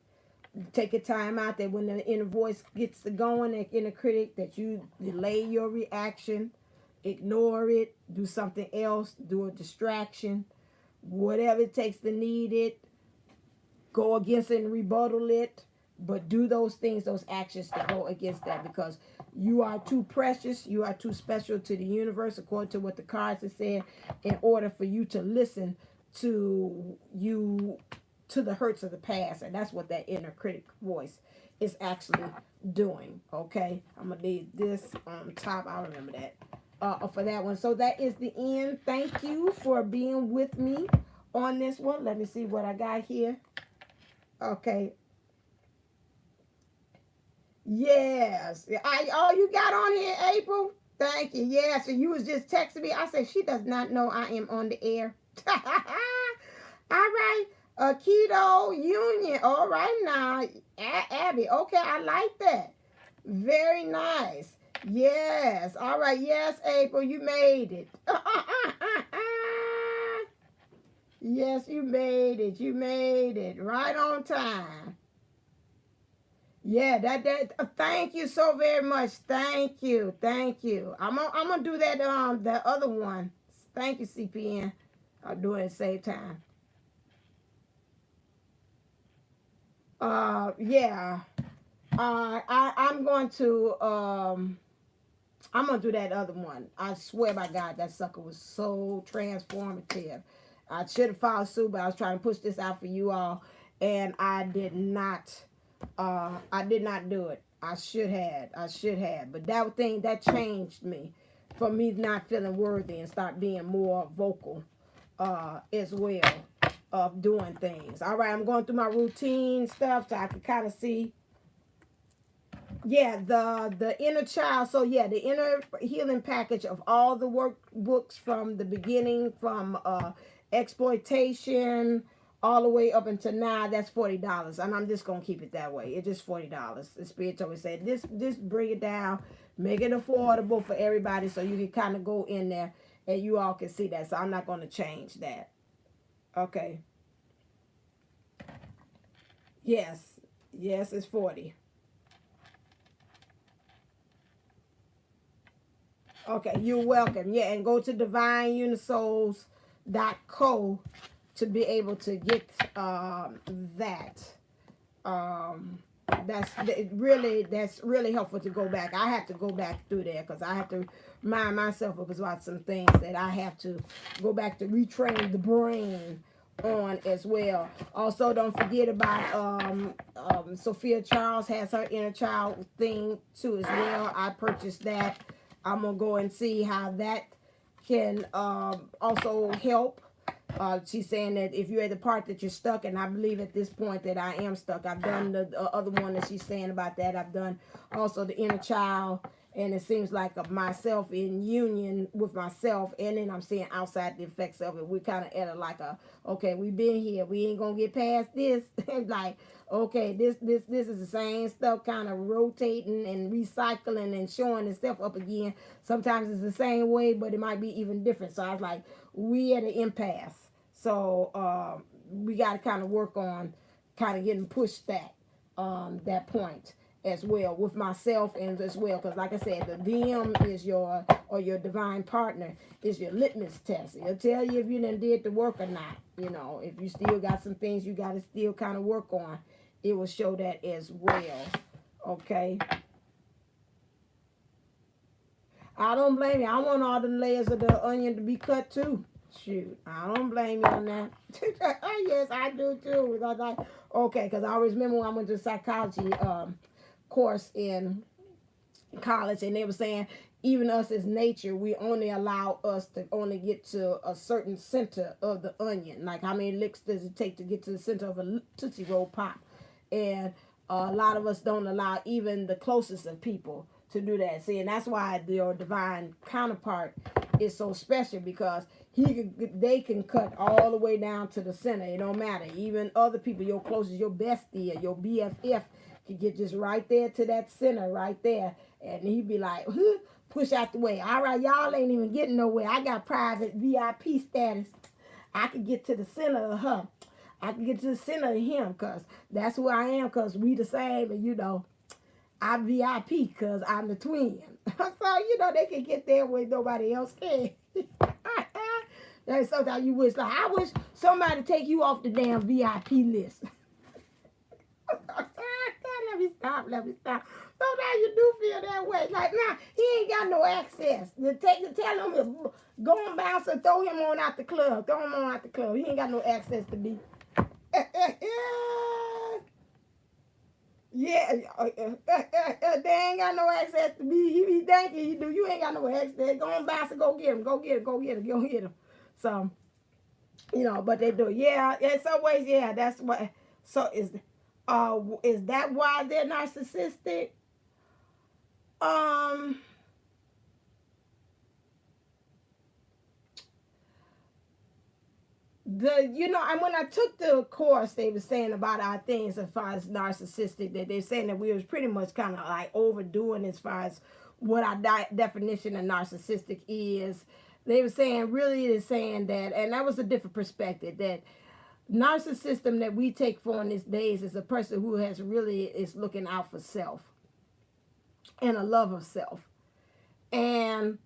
Take a time out that when the inner voice gets to going, that inner critic, that you delay your reaction, ignore it, do something else, do a distraction, whatever it takes to need it. Go against it and rebuttal it, but do those things, those actions to go against that, because you are too precious, you are too special to the universe, according to what the cards have said, in order for you to listen to the hurts of the past. And that's what that inner critic voice is actually doing. Okay, I'm gonna leave this on top. I remember that for that one. So that is the end. Thank you for being with me on this one. Let me see what I got here. Okay. Yes. Oh, you got on here, April? Thank you. Yes. And you was just texting me. I said, she does not know I am on the air. All right. Keto Union. All right now. Abby. Okay, I like that. Very nice. Yes. All right. Yes, April, you made it. Yes, you made it. You made it right on time. Yeah, thank you so very much. Thank you. Thank you. I'm gonna do that other one. Thank you, CPN. I'll do it at the same time. Yeah. I'm gonna do that other one. I swear by God, that sucker was so transformative. I should have followed suit, but I was trying to push this out for you all, and I did not. I did not do it. I should have. I should have. But that thing that changed me, for me not feeling worthy and start being more vocal, as well, of doing things. All right, I'm going through my routine stuff so I can kind of see. Yeah, the inner child. So yeah, the inner healing package of all the workbooks from the beginning, from exploitation all the way up until now. That's $40, and I'm just gonna keep it that way. It's just $40. The spirit told me said this bring it down, make it affordable for everybody, so you can kind of go in there and you all can see that. So I'm not gonna change that. Okay. Yes. Yes, it's 40. Okay, you're welcome. Yeah, and go to divineunisols.co to be able to get that. Um, that's really helpful to go back. I have to go back through there because I have to remind myself about some things that I have to go back to retrain the brain on as well. Also, don't forget about Sophia Charles has her inner child thing too as well. I purchased that. I'm gonna go and see how that can also help. She's saying that if you're at the part that you're stuck, and I believe at this point that I am stuck. I've done the other one that she's saying about that. I've done also the inner child, and it seems like of myself in union with myself, and then I'm seeing outside the effects of it. We're kind of at a like a, okay, we've been here, we ain't gonna get past this. Like, okay, this is the same stuff, kind of rotating and recycling and showing itself up again. Sometimes it's the same way, but it might be even different. So I was like, we at an impasse. So we got to kind of work on kind of getting pushed that point. as well with myself and as well, because like I said, the DM is your divine partner is your litmus test. It'll tell you if you done did the work or not. You know, if you still got some things you got to still kind of work on, it will show that as well. Okay. I don't blame you. I want all the layers of the onion to be cut too. Shoot, I don't blame you on that. Oh, yes, I do too. I was like, okay, because I always remember when I went to psychology course in college, and they were saying even us as nature, we only allow us to only get to a certain center of the onion. Like how many licks does it take to get to the center of a Tootsie Roll Pop? And a lot of us don't allow even the closest of people to do that. See, and that's why your divine counterpart is so special, because they can cut all the way down to the center. It don't matter. Even other people, your closest, your bestie, or your BFF, can get just right there to that center right there, and he'd be like, huh, push out the way. All right, y'all ain't even getting nowhere. I got private VIP status. I could get to the center of her. I can get to the center of him, because that's who I am, because we the same, and you know, I'm VIP because I'm the twin. So, you know, they can get there where nobody else can. And sometimes you wish, like, I wish somebody take you off the damn VIP list. Let me stop. Sometimes you do feel that way. Like, nah, he ain't got no access. Tell him to go on bounce and throw him on out the club. Throw him on out the club. He ain't got no access to me. Yeah, they ain't got no access to me. He be thinking he do. You ain't got no access. Go on bounce and go get him. Go get him. Go get him. Go hit him. So, you know, but they do. Yeah, in some ways, yeah, that's what. So is that why they're narcissistic? And when I took the course, they were saying about our things as far as narcissistic, that they're saying that we was pretty much kind of like overdoing as far as what our definition of narcissistic is. They were saying, really, they're saying that, and that was a different perspective, that narcissism that we take for in these days is a person who is looking out for self and a love of self. And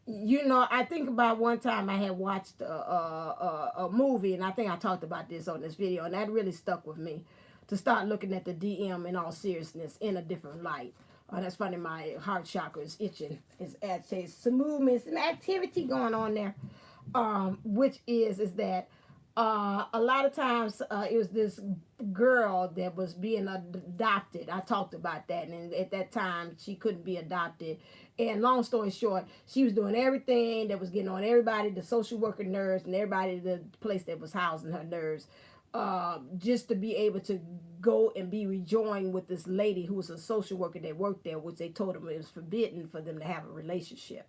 I think about one time I had watched a movie, and I think I talked about this on this video, and that really stuck with me, to start looking at the DM in all seriousness in a different light. That's funny, my heart chakra is itching. It's actually some movement, some activity going on there, which is that a lot of times it was this girl that was being adopted. I talked about that, and at that time she couldn't be adopted. And long story short, she was doing everything that was getting on everybody, the social worker nerves, and everybody, the place that was housing her nerves, just to be able to go and be rejoined with this lady who was a social worker that worked there, which they told them it was forbidden for them to have a relationship.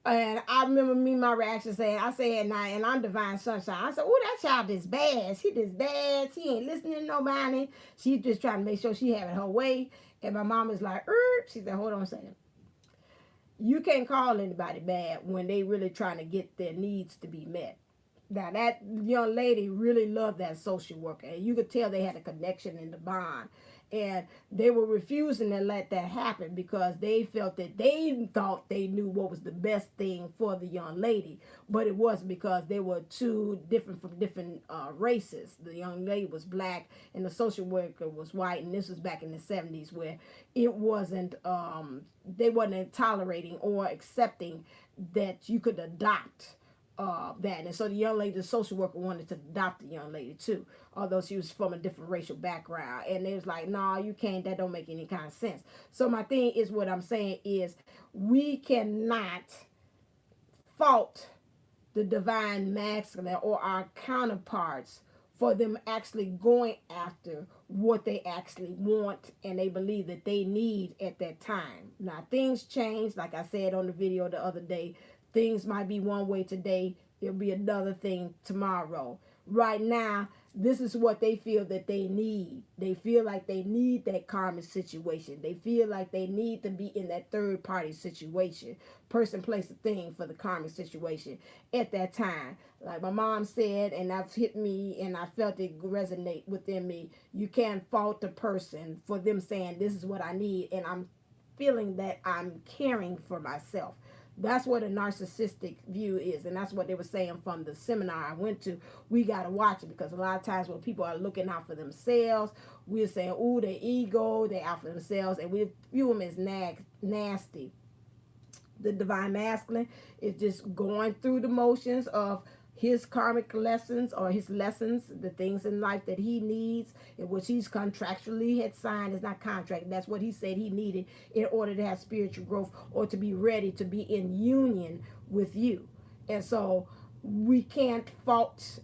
And I remember my reaction saying, and I'm Divine Sunshine. I said, oh, that child is bad. She just bad. She ain't listening to nobody. She's just trying to make sure she having her way. And my mom is like, she said, hold on a second. You can't call anybody bad when they really trying to get their needs to be met. Now, that young lady really loved that social worker. And you could tell they had a connection in the bond. And they were refusing to let that happen because they felt that they thought they knew what was the best thing for the young lady. But it wasn't, because they were two different from different races. The young lady was black and the social worker was white. And this was back in the 70s, where it wasn't, they wasn't tolerating or accepting that you could adopt that. And so the young lady, the social worker, wanted to adopt the young lady too, although she was from a different racial background. And they was like, nah, you can't, that don't make any kind of sense. So my thing is, what I'm saying is, we cannot fault the divine masculine or our counterparts for them actually going after what they actually want and they believe that they need at that time. Now, things change. Like I said on the video the other day, things might be one way today, it'll be another thing tomorrow. Right now, this is what they feel that they need. They feel like they need that karmic situation. They feel like they need to be in that third party situation. Person, place, a thing for the karmic situation at that time. Like my mom said, and that's hit me, and I felt it resonate within me. You can't fault the person for them saying, this is what I need, and I'm feeling that I'm caring for myself. That's what a narcissistic view is, and that's what they were saying from the seminar I went to. We got to watch it, because a lot of times when people are looking out for themselves, we're saying, ooh, their ego, they're out for themselves, and we view them as nasty. The divine masculine is just going through the motions of his karmic lessons, or his lessons, the things in life that he needs, in which he's contractually had signed. It's not contract, that's what he said he needed in order to have spiritual growth, or to be ready to be in union with you. And so we can't fault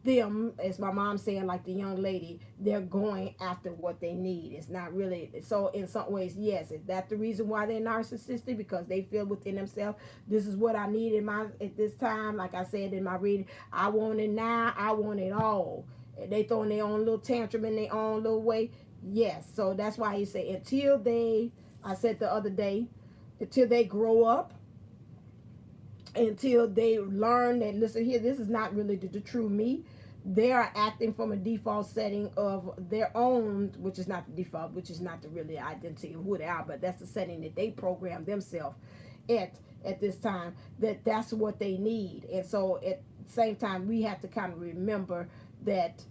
them, as my mom saying, like the young lady, they're going after what they need. It's not really. So in some ways, yes, is that the reason why they're narcissistic? Because they feel within themselves, this is what I need in my, at this time. Like I said in my reading, I want it now, I want it all. They throwing their own little tantrum in their own little way. Yes. So that's why he say, until they, I said the other day, until they grow up, until they learn that, listen here, this is not really the true me. They are acting from a default setting of their own, which is not the default, which is not the really identity of who they are, but that's the setting that they program themselves at this time, that's what they need. And so at the same time, we have to kind of remember that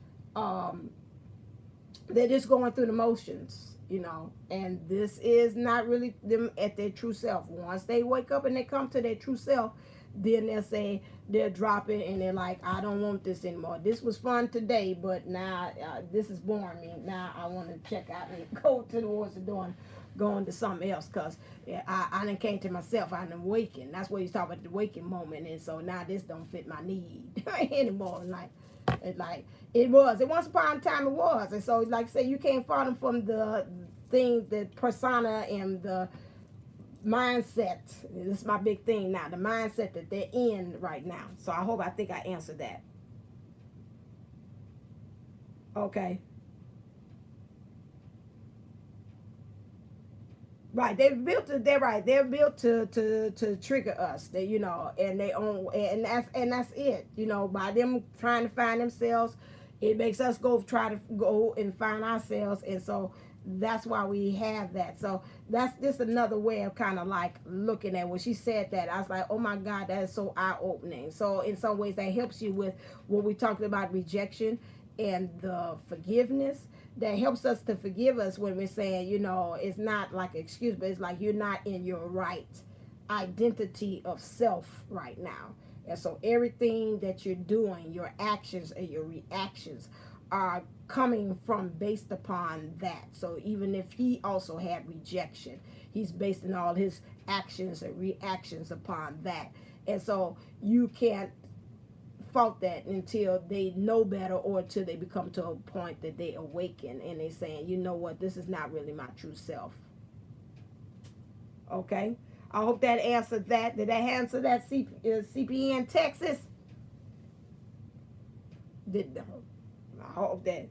they're just going through the motions, and this is not really them at their true self. Once they wake up and they come to their true self, then they'll say, they're dropping, and they're like, I don't want this anymore. This was fun today, but now this is boring me. Now I want to check out and go towards the door, going to something else, because I done came to myself. I done awakened. That's what he's talking about, the waking moment. And so now this don't fit my need anymore. It's like it was. Once upon a time it was. And so, like I say, you can't fault them from the thing, the persona and the mindset. This is my big thing now, the mindset that they're in right now. So I think I answered that. Okay. Right, they're built to trigger us. They, and they own, and that's it. By them trying to find themselves, it makes us try to go and find ourselves. And so that's why we have that. So that's just another way of kind of like looking at, when she said that, I was like, oh my God, that is so eye-opening. So in some ways that helps you with what we talked about, rejection and the forgiveness. That helps us to forgive us when we're saying, it's not like an excuse, but it's like you're not in your right identity of self right now. And so everything that you're doing, your actions and your reactions, are coming from based upon that. So even if he also had rejection, he's basing all his actions and reactions upon that. And so you can't fault that until they know better, or until they become to a point that they awaken and they saying, you know what, this is not really my true self. Okay, I hope that answered that. Did that answer that, CPN Texas? I hope that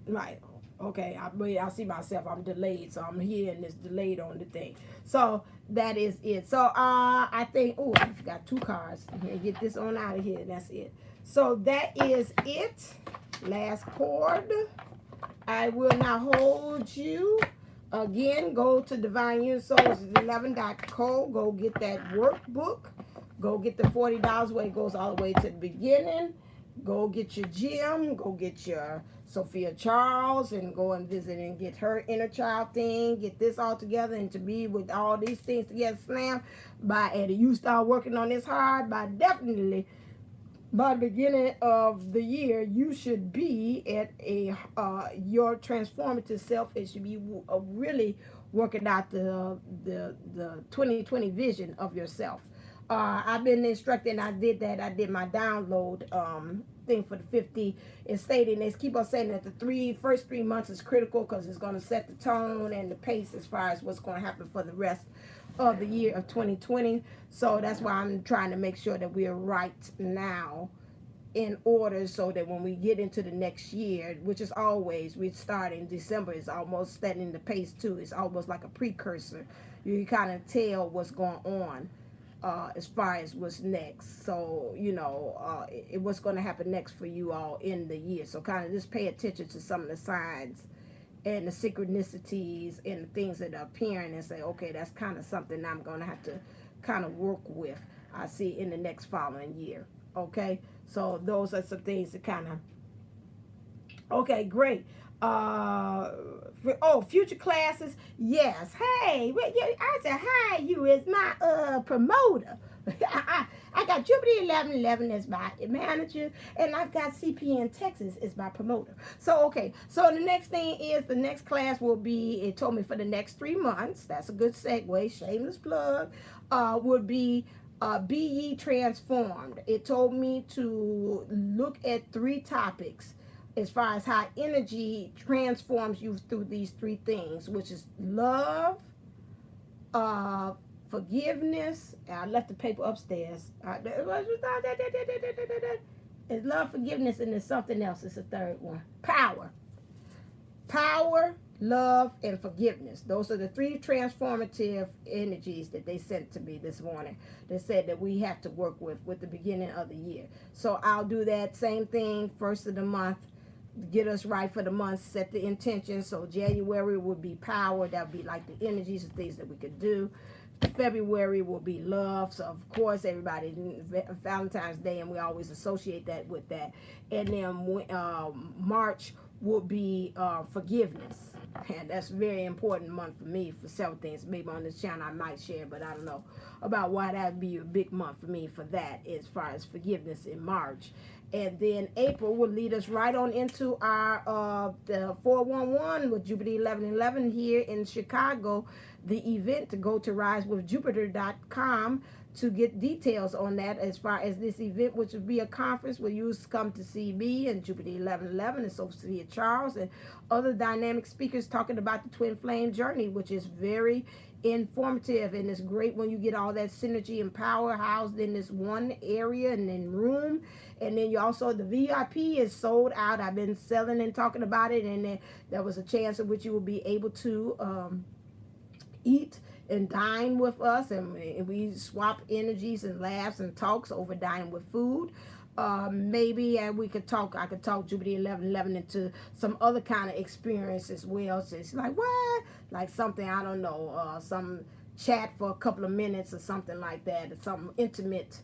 right. Okay, I see myself. I'm delayed, so I'm here and it's delayed on the thing. So that is it. So I think, oh, I got 2 cards. Here, get this on out of here. That's it. So that is it. Last cord. I will now hold you. Again, go to divineunisources11.co. Go get that workbook. Go get the $40 where it goes all the way to the beginning. Go get your gym. Go get your Sophia Charles, and go and visit and get her inner child thing. Get this all together, and to be with all these things together slam and you start working on this hard, by definitely by the beginning of the year, you should be at your transformative self. It should be really working out the 2020 vision of yourself. I've been instructed, and I did that. I did my download thing for the 50. It's stating, they keep on saying that the first 3 months is critical, because it's going to set the tone and the pace as far as what's going to happen for the rest of the year of 2020. So that's why I'm trying to make sure that we're right now in order so that when we get into the next year, which is always, we start in December, is almost setting the pace too. It's almost like a precursor. You kind of tell what's going on as far as what's next. So, what's going to happen next for you all in the year. So kind of just pay attention to some of the signs and the synchronicities and the things that are appearing and say, okay, that's kind of something I'm going to have to kind of work with. I see in the next following year. Okay, so those are some things to kind of. Okay, great. Future classes. Yes. Hey, I said hi. You is my promoter. I got Jupiter 1111 as my manager, and I've got CPN Texas as my promoter. So, okay. So, the next thing is the next class will be, it told me for the next 3 months. That's a good segue, shameless plug, would be Be Ye Transformed. It told me to look at 3 topics as far as how energy transforms you through these 3 things, which is love, forgiveness. I left the paper upstairs. It's love, forgiveness, and there's something else. It's a third one. Power, love, and forgiveness. Those are the 3 transformative energies that they sent to me this morning. They said that we have to work with the beginning of the year. So I'll do that same thing first of the month. Get us right for the month, set the intention. So January would be power. That would be like the energies and things that we could do. February will be love. So of course everybody, Valentine's Day, and we always associate that with that. And then March will be forgiveness. And that's a very important month for me for several things. Maybe on this channel I might share, but I don't know about why that would be a big month for me for that as far as forgiveness in March. And then April will lead us right on into our the 411 with Jupiter 1111 here in Chicago. The event, to go to risewithjupiter.com to get details on that as far as this event, which would be a conference where you come to see me and Jupiter 1111 and Sophia Charles and other dynamic speakers talking about the twin flame journey, which is very informative, and it's great when you get all that synergy and power housed in this one area and then room. And then you also, the VIP is sold out. I've been selling and talking about it, and then there was a chance in which you will be able to eat and dine with us, and we swap energies and laughs and talks over dining with food. Maybe we could talk. I could talk Jupiter 1111 into some other kind of experience as well. So it's like what, like something, I don't know, some chat for a couple of minutes or something like that, or some intimate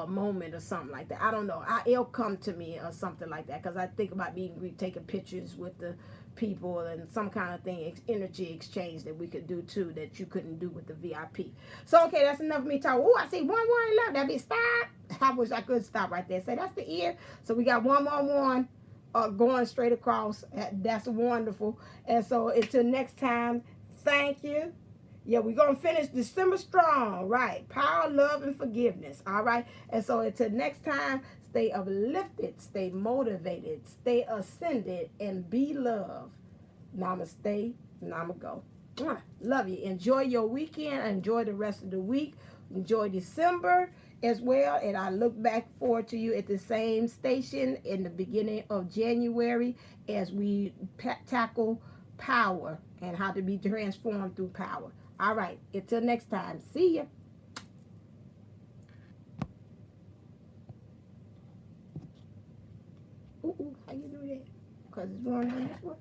moment or something like that. I don't know. It'll come to me or something like that, because I think about taking pictures with the people and some kind of thing, energy exchange that we could do too, that you couldn't do with the VIP. So okay, that's enough of me talking. Oh, I see 111. That be stop. I wish I could stop right there. Say that's the ear. So we got 111 going straight across. That's wonderful. And so until next time, thank you. Yeah, we're going to finish December strong, right? Power, love, and forgiveness, all right? And so until next time, stay uplifted, stay motivated, stay ascended, and be loved. Namaste, namago. Love you. Enjoy your weekend. Enjoy the rest of the week. Enjoy December as well. And I look back forward to you at the same station in the beginning of January as we tackle power and how to be transformed through power. All right, until next time, see ya. Ooh, how you do that? Because it's going on this one.